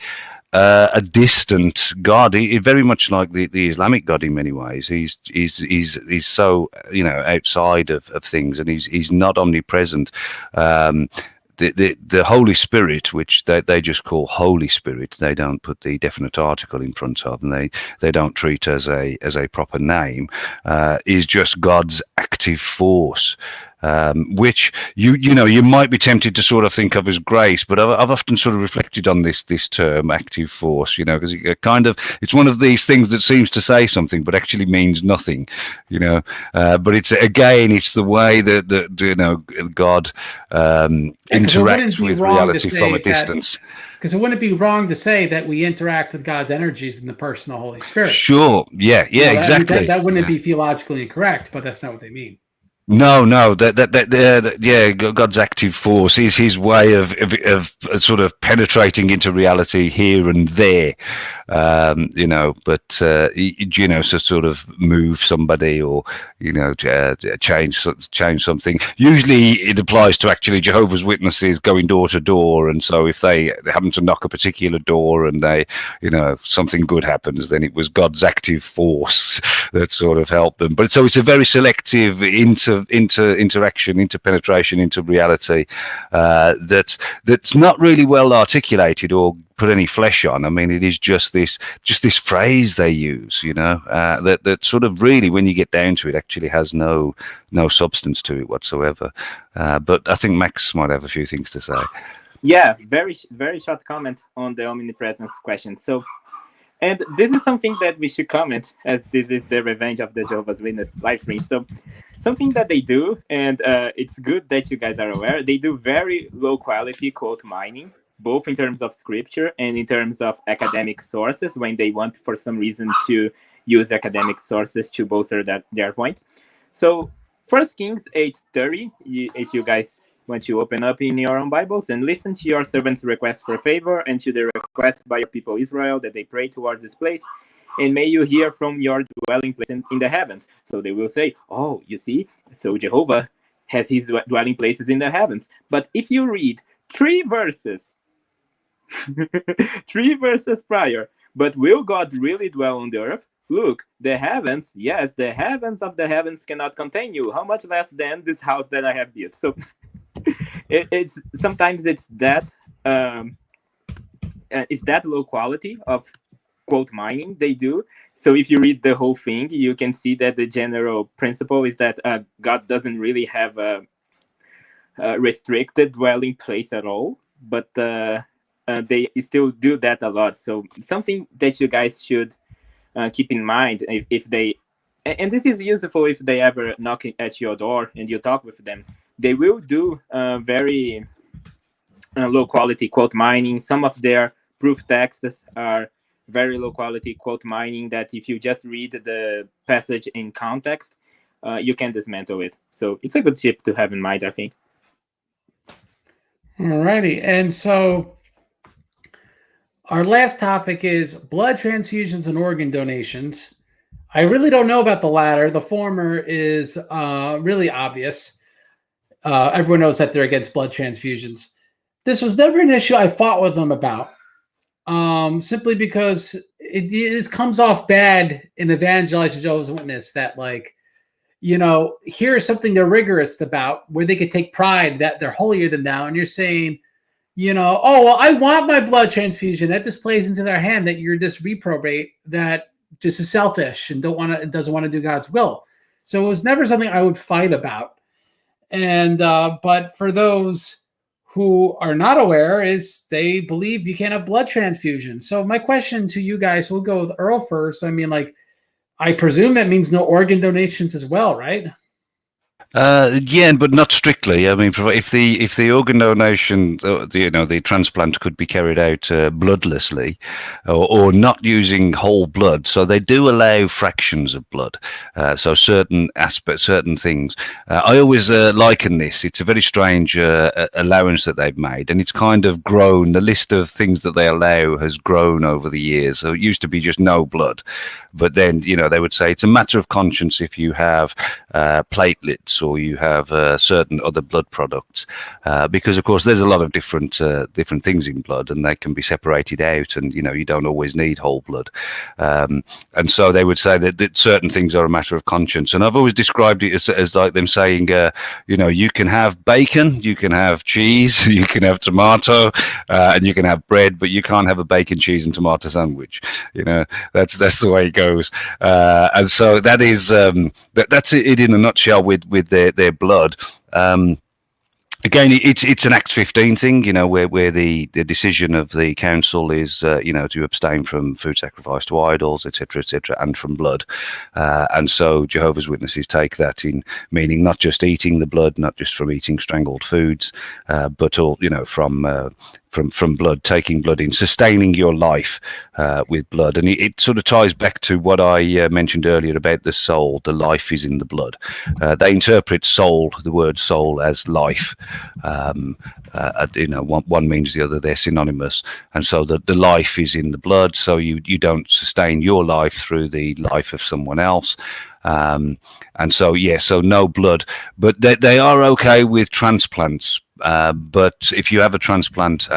distant God. Very much like the Islamic God in many ways. He's so outside of things, and he's not omnipresent. the Holy Spirit, which they just call Holy Spirit, they don't put the definite article in front of, and they don't treat as a proper name, is just God's active force. Which you might be tempted to sort of think of as grace, but I've often sort of reflected on this term active force, because it's one of these things that seems to say something but actually means nothing, but it's the way that God interacts with reality from a distance. Because it wouldn't be wrong to say that we interact with God's energies in the person of the Holy Spirit. Sure, yeah, exactly. That wouldn't be theologically incorrect, but that's not what they mean. No, God's active force is his way of sort of penetrating into reality here and there, to sort of move somebody or, change something. Usually it applies to actually Jehovah's Witnesses going door to door. And so if they happen to knock a particular door and they, something good happens, then it was God's active force that sort of helped them. But so it's a very selective interaction, interpenetration into reality that's not really well articulated or put any flesh on. I mean, it is just this phrase they use, that sort of really, when you get down to it, actually has no substance to it whatsoever. But I think Max might have a few things to say. Yeah, very very short comment on the omnipresence question. So, and this is something that we should comment, as this is the Revenge of the Jehovah's Witness live stream. So something that they do, and it's good that you guys are aware, they do very low quality quote mining, both in terms of scripture and in terms of academic sources, when they want for some reason to use academic sources to bolster their point. So 1 Kings 8:30, if you guys want to open up in your own Bibles and listen to your servant's request for favor and to the request by your people Israel that they pray towards this place, and may you hear from your dwelling place in the heavens. So they will say, oh, you see, so Jehovah has his dwelling places in the heavens. But if you read 3 verses, 3 verses prior, but will God really dwell on the earth? Look, the heavens, yes, the heavens of the heavens cannot contain you. How much less than this house that I have built? So it's sometimes it's that low quality of quote mining they do. So if you read the whole thing, you can see that the general principle is that God doesn't really have a restricted dwelling place at all, but they still do that a lot. So something that you guys should keep in mind if they, and this is useful if they ever knock at your door and you talk with them. They will do very low quality quote mining. Some of their proof texts are very low quality quote mining that if you just read the passage in context, you can dismantle it. So it's a good tip to have in mind, I think. Alrighty, and so our last topic is blood transfusions and organ donations. I really don't know about the latter. The former is really obvious. Everyone knows that they're against blood transfusions. This was never an issue I fought with them about, simply because it comes off bad in evangelizing Jehovah's Witness that, like, here's something they're rigorous about where they could take pride that they're holier than thou, and you're saying, oh, well, I want my blood transfusion. That just plays into their hand that you're this reprobate that just is selfish and doesn't want to do God's will. So it was never something I would fight about. And but for those who are not aware, is they believe you can't have blood transfusion. So my question to you guys, we'll go with Earl first. I mean, like, I presume that means no organ donations as well, right? Yeah, but not strictly. I mean, if the organ donation, the transplant could be carried out bloodlessly, or not using whole blood, so they do allow fractions of blood. So certain aspects, certain things. I always liken this. It's a very strange allowance that they've made, and it's kind of grown. The list of things that they allow has grown over the years. So it used to be just no blood, but then they would say it's a matter of conscience if you have platelets platelets or you have certain other blood products, because of course there's a lot of different things in blood, and they can be separated out, and you don't always need whole blood, and so they would say that certain things are a matter of conscience. And I've always described it as like them saying, you can have bacon, you can have cheese, you can have tomato, and you can have bread, but you can't have a bacon, cheese, and tomato sandwich. That's the way it goes. And so that is that's it in a nutshell with their blood. Again, it's an Acts 15 thing, where the decision of the council is, to abstain from food sacrificed to idols, etc., and from blood. And so Jehovah's Witnesses take that in meaning not just eating the blood, not just from eating strangled foods, but all, from blood, taking blood in, sustaining your life with blood. And it sort of ties back to what I mentioned earlier about the soul. The life is in the blood. They interpret soul, the word soul, as life. One means the other, they're synonymous. And so the life is in the blood, so you don't sustain your life through the life of someone else. And so no blood, but they are okay with transplants. But if you have a transplant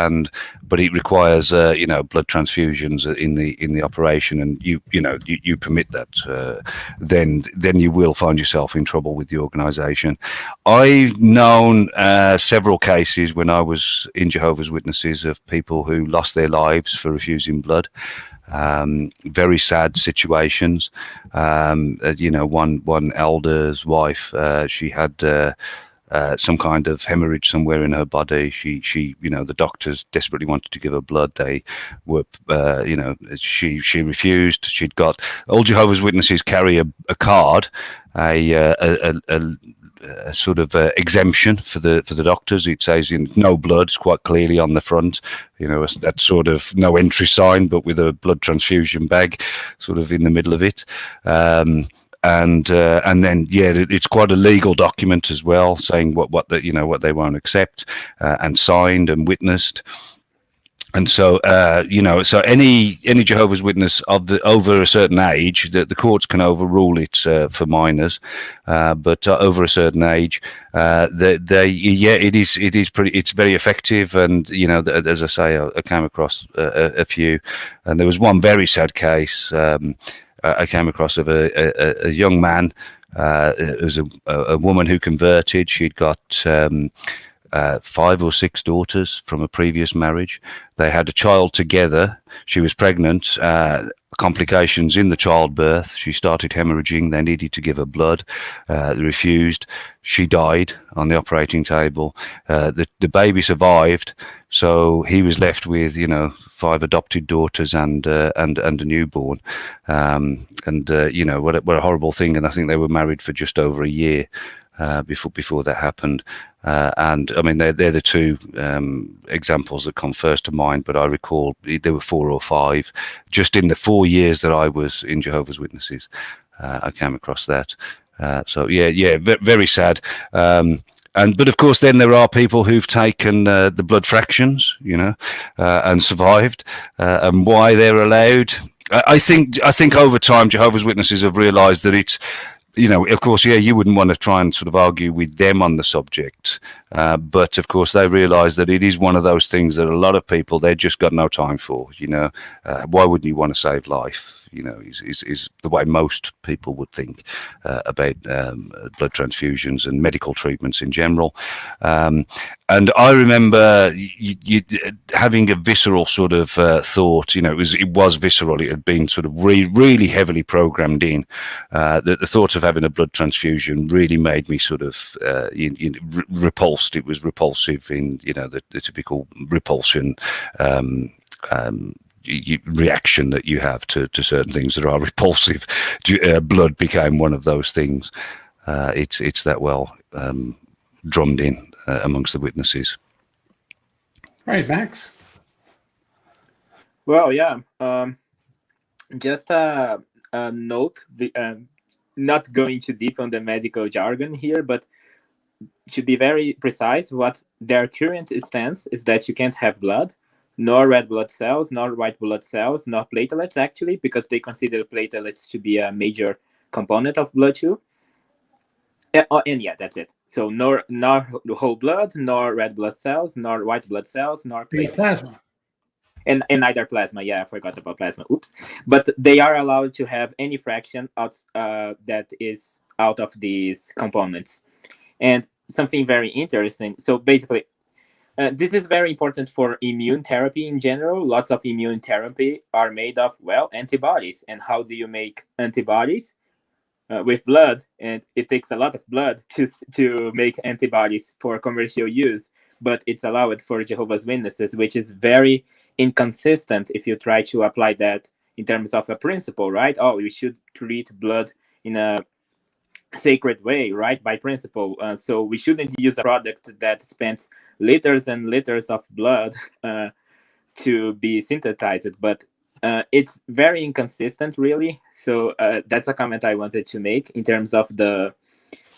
but it requires blood transfusions in the operation, and you permit that, then you will find yourself in trouble with the organization. I've known several cases when I was in Jehovah's Witnesses of people who lost their lives for refusing blood. Very sad situations. One elder's wife, she had some kind of hemorrhage somewhere in her body. She the doctors desperately wanted to give her blood. They were, she refused. She'd got, all Jehovah's Witnesses carry a card, a sort of exemption for the doctors. It says no blood, it's quite clearly on the front, that sort of no entry sign, but with a blood transfusion bag sort of in the middle of it. And then it's quite a legal document as well, saying what they won't accept, and signed and witnessed. And so, so any Jehovah's Witness over a certain age, the courts can overrule it for minors, but over a certain age, it's very effective. And as I say, I came across a few, and there was one very sad case I came across of a young man. It was a woman who converted. She'd got 5 or 6 daughters from a previous marriage. They had a child together. She was pregnant. Complications in the childbirth. She started hemorrhaging. They needed to give her blood. They refused. She died on the operating table. The baby survived, so he was left with 5 adopted daughters and a newborn. What a horrible thing. And I think they were married for just over a year before that happened. And I mean, they're the two examples that come first to mind, but I recall there were 4 or 5 just in the 4 years that I was in Jehovah's Witnesses. I came across that. Very sad. But of course, then there are people who've taken the blood fractions, and survived. And why they're allowed, I think over time, Jehovah's Witnesses have realised that it's, of course, you wouldn't want to try and sort of argue with them on the subject. But of course, they realise that it is one of those things that a lot of people, they've just got no time for. Why wouldn't you want to save life? Is the way most people would think about blood transfusions and medical treatments in general. And I remember having a visceral sort of thought. It was visceral. It had been sort of really heavily programmed in. The thought of having a blood transfusion really made me sort of repulsed. It was repulsive in the typical repulsion reaction that you have to certain things that are repulsive. Blood became one of those things. It's that well drummed in amongst the witnesses. Right, Max. Well, yeah. Just a note. Not going too deep on the medical jargon here, but to be very precise, what their current stance is that you can't have blood, nor red blood cells, nor white blood cells, nor platelets, actually, because they consider platelets to be a major component of blood too. And yeah, that's it. So nor whole blood, nor red blood cells, nor white blood cells, nor platelets. Plasma. And neither plasma. Yeah, I forgot about plasma. Oops. But they are allowed to have any fraction that is out of these components. And something very interesting. So basically, this is very important for immune therapy in general. Lots of immune therapy are made of, well, antibodies. And how do you make antibodies? With blood, and it takes a lot of blood to make antibodies for commercial use, but it's allowed for Jehovah's Witnesses, which is very inconsistent if you try to apply that in terms of a principle, right? Oh, we should treat blood in a sacred way, right? By principle. So we shouldn't use a product that spends liters and liters of blood to be synthesized, but it's very inconsistent, really. So that's a comment I wanted to make in terms of the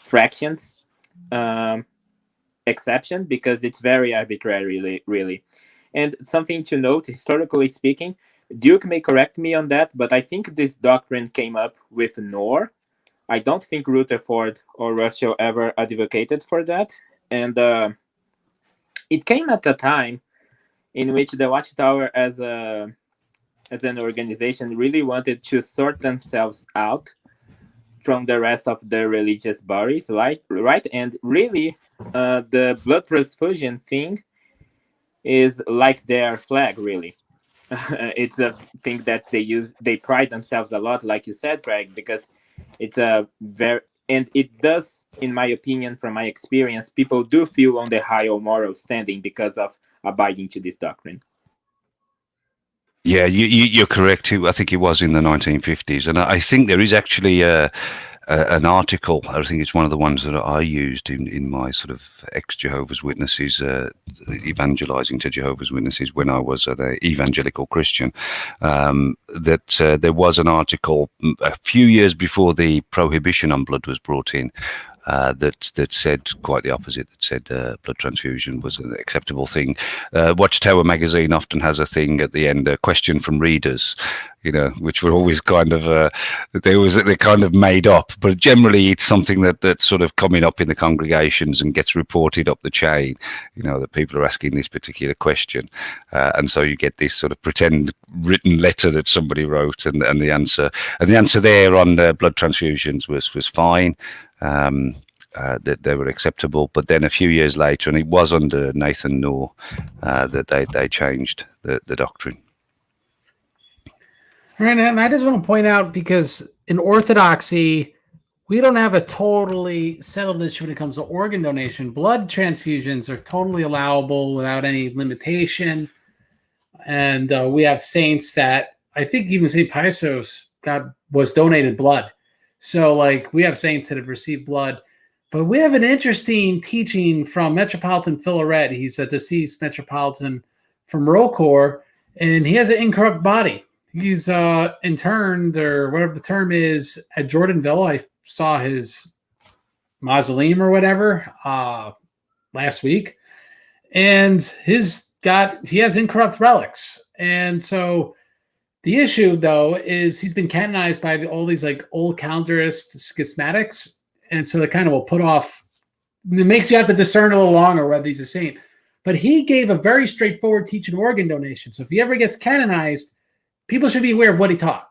fractions exception, because it's very arbitrary, really. And something to note, historically speaking, Duke may correct me on that, but I think this doctrine came up with Knorr. I don't think Rutherford or Russell ever advocated for that. And it came at a time in which the Watchtower as an organization really wanted to sort themselves out from the rest of the religious bodies, right? And really, the blood transfusion thing is like their flag, really. It's a thing that they pride themselves a lot, like you said, Craig, because it's a very, and it does, in my opinion, from my experience, people do feel on the higher moral standing because of abiding to this doctrine. Yeah, you're correct. I think it was in the 1950s, and I think there is actually an article. I think it's one of the ones that I used in my sort of ex-Jehovah's Witnesses, evangelizing to Jehovah's Witnesses when I was an evangelical Christian. That there was an article a few years before the prohibition on blood was brought in. That said quite the opposite. That said blood transfusion was an acceptable thing. Watchtower magazine often has a thing at the end, a question from readers, which were always kind of they're kind of made up, but generally it's something that's sort of coming up in the congregations and gets reported up the chain. That people are asking this particular question, and so you get this sort of pretend written letter that somebody wrote, and the answer there on blood transfusions was fine. That they were acceptable, but then a few years later, and it was under Nathan Knorr, that they changed the doctrine. Right, and I just want to point out, because in Orthodoxy, we don't have a totally settled issue when it comes to organ donation. Blood transfusions are totally allowable without any limitation, and we have saints that, I think even St. Pius was donated blood. So, we have saints that have received blood. But we have an interesting teaching from Metropolitan Filaret. He's a deceased Metropolitan from Rocor, and he has an incorrupt body. He's interned, or whatever the term is, at Jordanville. I saw his mausoleum or whatever last week. And he has incorrupt relics. And so the issue, though, is he's been canonized by all these old counterist schismatics, and so that kind of will put off. It makes you have to discern a little longer whether he's a saint. But he gave a very straightforward teaching organ donation. So if he ever gets canonized, people should be aware of what he taught.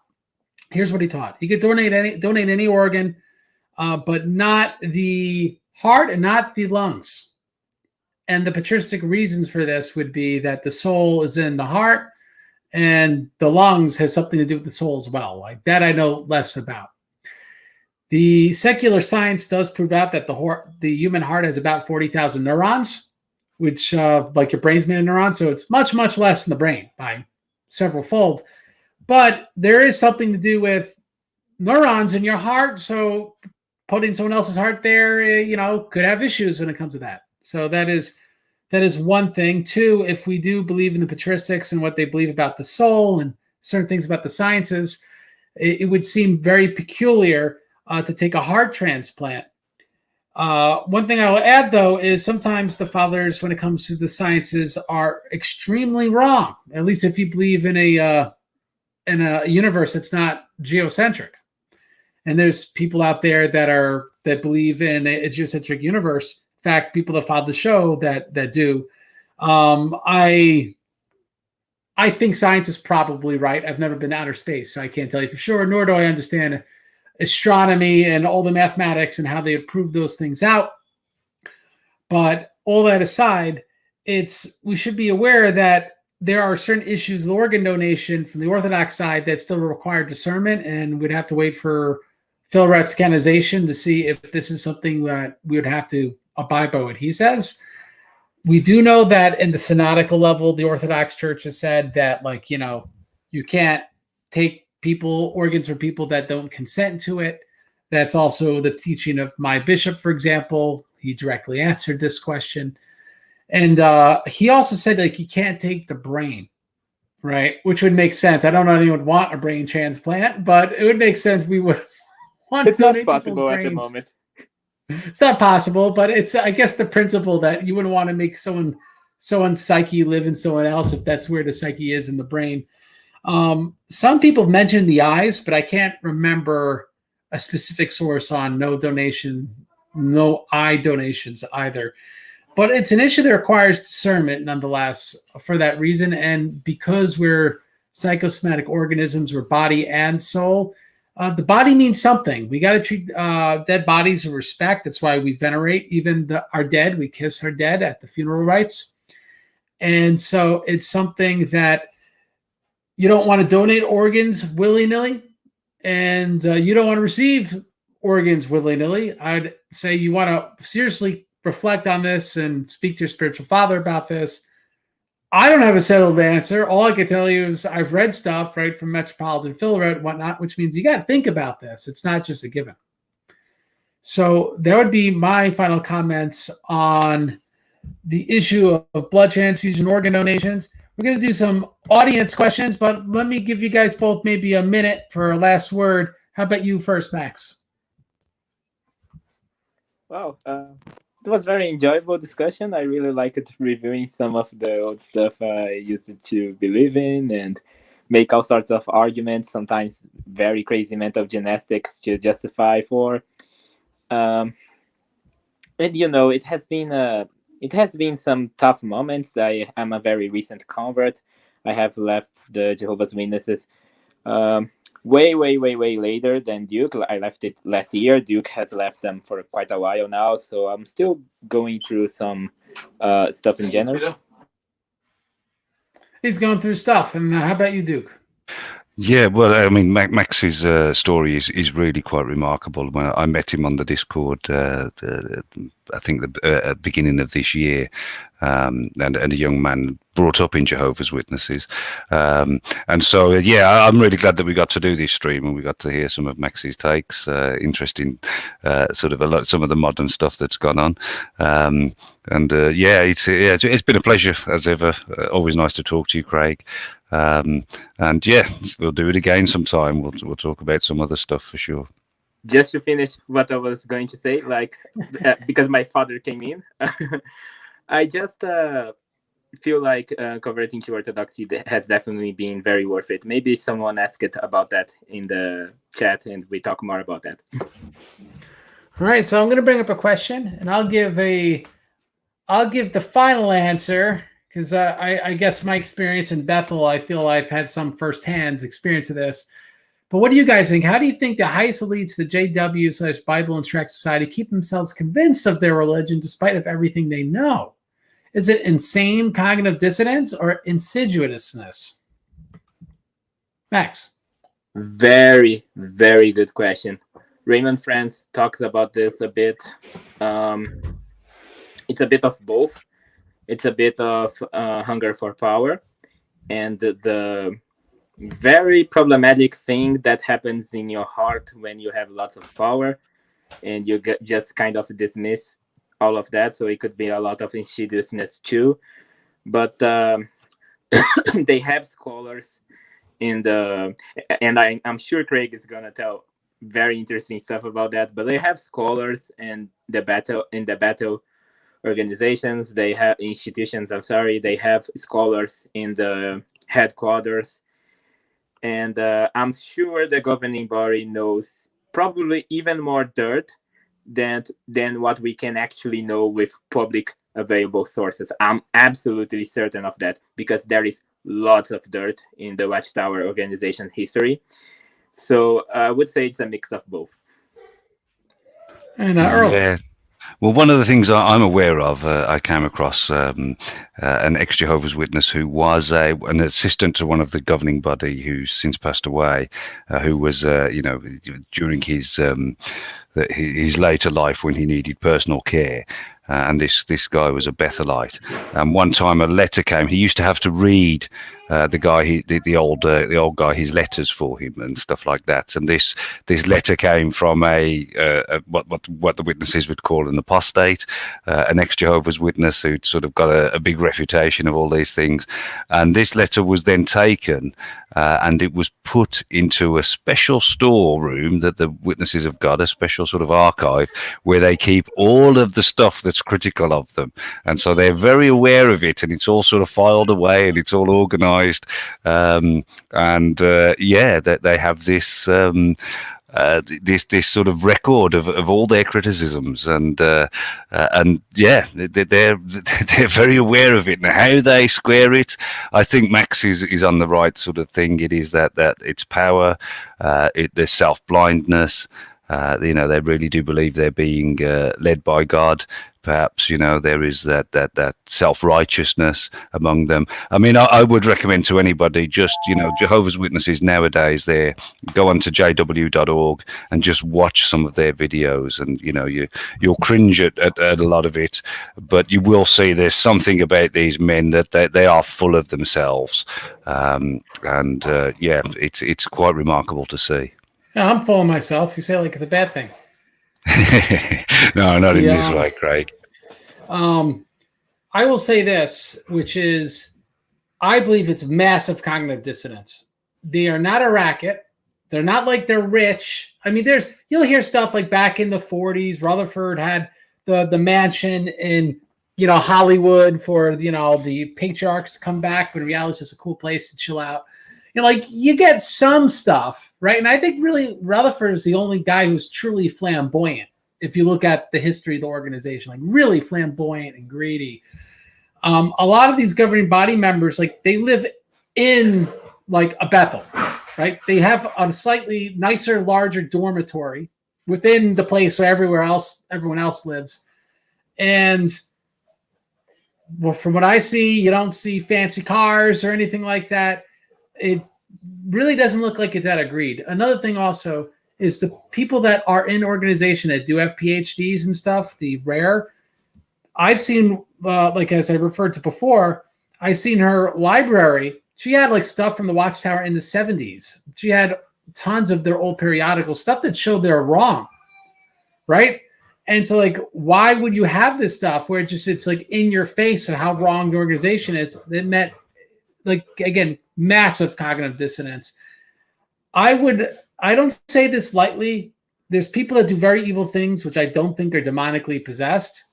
Here's what he taught: he could donate any organ, but not the heart and not the lungs. And the patristic reasons for this would be that the soul is in the heart, and the lungs has something to do with the soul as well. That I know less about. The secular science does prove out that the human heart has about 40,000 neurons, which your brain's made of neurons, so it's much, much less in the brain by several fold. But there is something to do with neurons in your heart, so putting someone else's heart there, could have issues when it comes to that. So that is one thing. Two, if we do believe in the patristics and what they believe about the soul and certain things about the sciences, it would seem very peculiar to take a heart transplant. One thing I will add, though, is sometimes the fathers, when it comes to the sciences, are extremely wrong. At least if you believe in a universe that's not geocentric. And there's people out there that are that believe in a geocentric universe. In fact, people that follow the show that do. I think science is probably right. I've never been to outer space, so I can't tell you for sure, nor do I understand astronomy and all the mathematics and how they prove those things out. But all that aside, we should be aware that there are certain issues with organ donation from the Orthodox side that still require discernment, and we'd have to wait for Philrett's canonization to see if this is something that we would have to abide by what he says. We do know that in the synodical level, the Orthodox Church has said that, like, you can't take organs from people that don't consent to it. That's also the teaching of my bishop, for example. He directly answered this question. And he also said, like, you can't take the brain, right? Which would make sense. I don't know anyone would want a brain transplant, but it would make sense we would want It's to not donate possible people's at the brains. moment. It's not possible, but it's, I guess, the principle that you wouldn't want to make someone's psyche live in someone else if that's where the psyche is in the brain. Some people have mentioned the eyes, but I can't remember a specific source on no eye donations either. But it's an issue that requires discernment nonetheless for that reason. And because we're psychosomatic organisms, we're body and soul, the body means something. We got to treat dead bodies with respect. That's why we venerate even our dead. We kiss our dead at the funeral rites. And so it's something that you don't want to donate organs willy-nilly, and you don't want to receive organs willy-nilly. I'd say you want to seriously reflect on this and speak to your spiritual father about this. I don't have a settled answer. All I can tell you is I've read stuff, right, from Metropolitan Philrett and whatnot, which means you got to think about this. It's not just a given. So that would be my final comments on the issue of blood transfusion organ donations. We're going to do some audience questions, but let me give you guys both maybe a minute for a last word. How about you first, Max? Wow. It was very enjoyable discussion. I really liked reviewing some of the old stuff I used to believe in and make all sorts of arguments, sometimes very crazy mental gymnastics to justify for. And it has been some tough moments. I am a very recent convert. I have left the Jehovah's Witnesses way later than Duke. I left it last year. Duke has left them for quite a while now, so I'm still going through some stuff in general. He's going through stuff. And how about you, Duke? Yeah, well, I mean, Max's story is really quite remarkable. When I met him on the Discord, I think the beginning of this year, and a young man brought up in Jehovah's Witnesses, and so I'm really glad that we got to do this stream and we got to hear some of Max's takes. Interesting, sort of some of the modern stuff that's gone on, it's been a pleasure as ever. Always nice to talk to you, Craig. And yeah, we'll do it again sometime. We'll talk about some other stuff for sure. Just to finish what I was going to say, because my father came in, I just feel like converting to Orthodoxy has definitely been very worth it. Maybe someone asked about that in the chat, and we talk more about that. All right, so I'm going to bring up a question, and I'll give the final answer. Because I guess my experience in Bethel, I feel I've had some firsthand experience of this. But what do you guys think? How do you think the highest elites, the JW/Bible and Tract Society, keep themselves convinced of their religion despite of everything they know? Is it insane cognitive dissonance or insidiousness? Max. Very, very good question. Raymond Franz talks about this a bit. It's a bit of both. It's a bit of hunger for power, and the very problematic thing that happens in your heart when you have lots of power and you just kind of dismiss all of that. So it could be a lot of insidiousness too. But they have scholars and I'm sure Craig is going to tell very interesting stuff about that, but they have scholars in the battle organizations, they have institutions, they have scholars in the headquarters, and I'm sure the governing body knows probably even more dirt than what we can actually know with public available sources. I'm absolutely certain of that, because there is lots of dirt in the Watchtower organization history. So I would say it's a mix of both. And Earl. Yeah. Well, one of the things I'm aware of, I came across an ex-Jehovah's Witness who was an assistant to one of the governing body who's since passed away, who was, during his later life when he needed personal care. And this guy was a Bethelite. And one time a letter came. He used to have to read the old guy his letters for him and stuff like that. And this letter came from what the witnesses would call an apostate, an ex-Jehovah's Witness who'd sort of got a big reputation of all these things. And this letter was then taken and it was put into a special storeroom that the witnesses have got, a special sort of archive where they keep all of the stuff that's critical of them. And so they're very aware of it, and it's all sort of filed away and it's all organized. That they have this this sort of record of all their criticisms, and they're very aware of it. Now, how they square it, I think Max is on the right sort of thing. It is that it's power, there's self-blindness. They really do believe they're being led by God. Perhaps, there is that self-righteousness among them. I mean, I would recommend to anybody just, Jehovah's Witnesses nowadays, go on to jw.org and just watch some of their videos, and, you'll cringe at a lot of it, but you will see there's something about these men that they are full of themselves. It's quite remarkable to see. Yeah, I'm full of myself. You say it like it's a bad thing. No, not in this way, Craig. I will say this, which is, I believe it's massive cognitive dissonance. They are not a racket. They're not like they're rich. I mean, you'll hear stuff like back in the 40s, Rutherford had the mansion in, Hollywood for, the patriarchs to come back, but in reality it's just a cool place to chill out. You get some stuff, right? And I think really Rutherford is the only guy who's truly flamboyant. If you look at the history of the organization, really flamboyant and greedy. A lot of these governing body members, they live in a Bethel, right? They have a slightly nicer, larger dormitory within the place where everyone else lives. And well, from what I see, you don't see fancy cars or anything like that. It really doesn't look like it's that agreed. Another thing also is the people that are in organization that do have PhDs and stuff, the rare, I've seen, as I referred to before, I've seen her library. She had stuff from the Watchtower in the 70s. She had tons of their old periodical stuff that showed they're wrong, right? And so why would you have this stuff where it's in your face of how wrong the organization is? That meant, again, massive cognitive dissonance. I don't say this lightly. There's people that do very evil things, which I don't think are demonically possessed,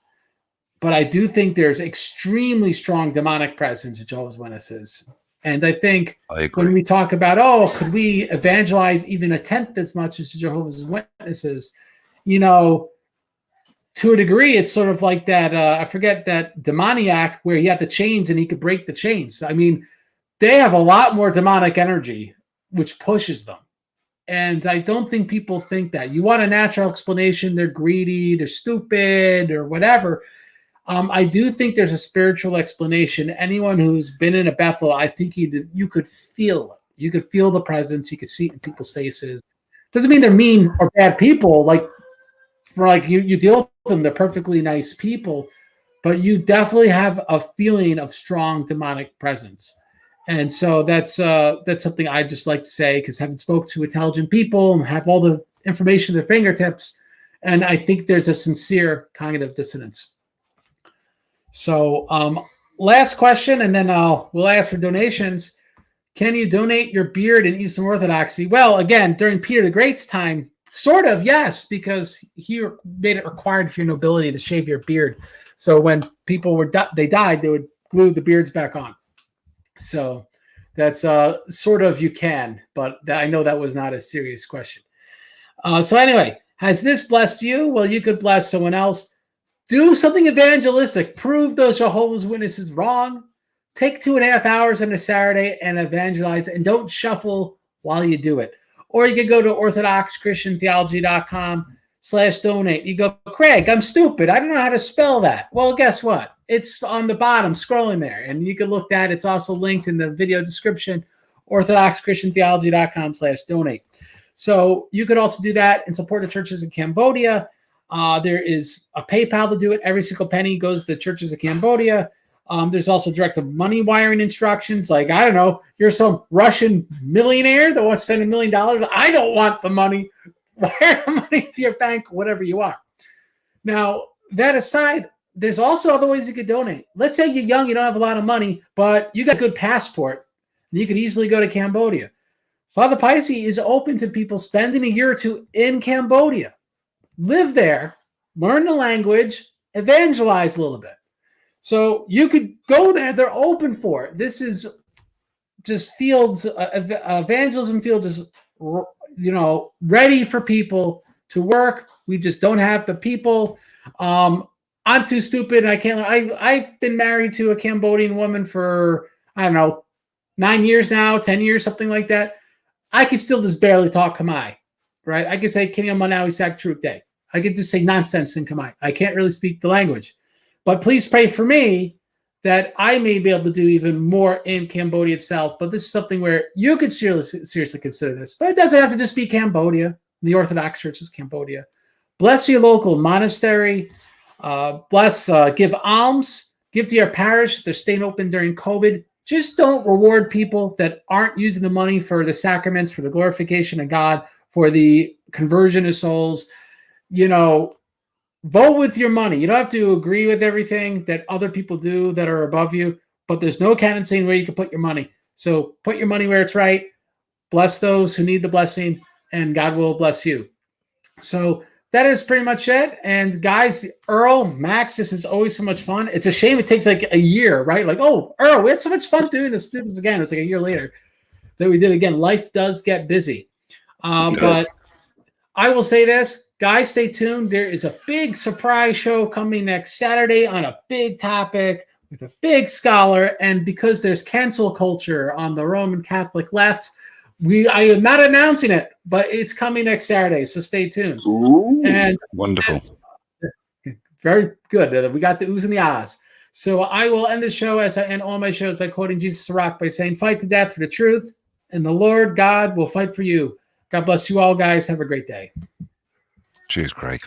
but I do think there's extremely strong demonic presence in Jehovah's Witnesses. And I think when we talk about, could we evangelize even a tenth as much as Jehovah's Witnesses, to a degree, it's sort of like that, I forget that demoniac where he had the chains and he could break the chains. I mean, they have a lot more demonic energy, which pushes them. And I don't think people think that. You want a natural explanation, they're greedy, they're stupid, or whatever. I do think there's a spiritual explanation. Anyone who's been in a Bethel, I think you could feel it. You could feel the presence. You could see it in people's faces. Doesn't mean they're mean or bad people. You deal with them, they're perfectly nice people. But you definitely have a feeling of strong demonic presence. And so that's something I'd just like to say, because having spoke to intelligent people and have all the information at their fingertips, and I think there's a sincere cognitive dissonance. So last question, and then we'll ask for donations. Can you donate your beard in Eastern Orthodoxy? Well, again, during Peter the Great's time, sort of, yes, because he made it required for your nobility to shave your beard. So when people died, they would glue the beards back on. So that's sort of you can, but I know that was not a serious question. So anyway, Has this blessed you? Well, you could bless someone else. Do something evangelistic. Prove those Jehovah's Witnesses wrong. Take 2.5 hours on a Saturday and evangelize, and don't shuffle while you do it. Or you can go to orthodoxchristiantheology.com/donate. You go, Craig, I'm stupid. I don't know how to spell that. Well, guess what? It's on the bottom, scrolling there. And you can look at it. It's also linked in the video description, orthodoxchristiantheology.com/donate. So you could also do that and support the churches in Cambodia. There is a PayPal to do it. Every single penny goes to the churches of Cambodia. There's also direct money wiring instructions. Like, I don't know, you're some Russian millionaire that wants to send $1 million. I don't want the money. Wire the money to your bank, whatever you are. Now, that aside, there's also other ways you could donate. Let's say you're young, you don't have a lot of money, but you got a good passport. And you could easily go to Cambodia. Father Pisces is open to people spending a year or two in Cambodia. Live there, learn the language, evangelize a little bit. So you could go there. They're open for it. This is just fields, evangelism field is, ready for people to work. We just don't have the people. I'm too stupid. I've been married to a Cambodian woman for, 9 years now, 10 years, something like that. I can still just barely talk Khmer, right? I can say, Kini Manawi Sak Truk Day. I can just say nonsense in Khmer. I can't really speak the language. But please pray for me that I may be able to do even more in Cambodia itself. But this is something where you could seriously consider this. But it doesn't have to just be Cambodia. The Orthodox Church is Cambodia. Bless your local monastery. Give alms. Give to your parish if they're staying open during COVID. Just don't reward people that aren't using the money for the sacraments, for the glorification of God, for the conversion of souls. Vote with your money. You don't have to agree with everything that other people do that are above you, but there's no canon saying where you can put your money. So put your money where it's right. Bless those who need the blessing, and God will bless you. So that is pretty much it. And guys, Earl, Max, this is always so much fun. It's a shame it takes like a year, right? Like, oh, Earl, we had so much fun doing the students again. It's like a year later that we did again. Life does get busy. But I will say this. Guys, stay tuned. There is a big surprise show coming next Saturday on a big topic with a big scholar. And because there's cancel culture on the Roman Catholic left, I am not announcing it, but it's coming next Saturday. So stay tuned. Ooh, and Wonderful. Very good. We got the oohs and the ahs. So I will end the show as I end all my shows by quoting Jesus Sirach by saying, fight to death for the truth, and the Lord God will fight for you. God bless you all, guys. Have a great day. Cheers, Craig.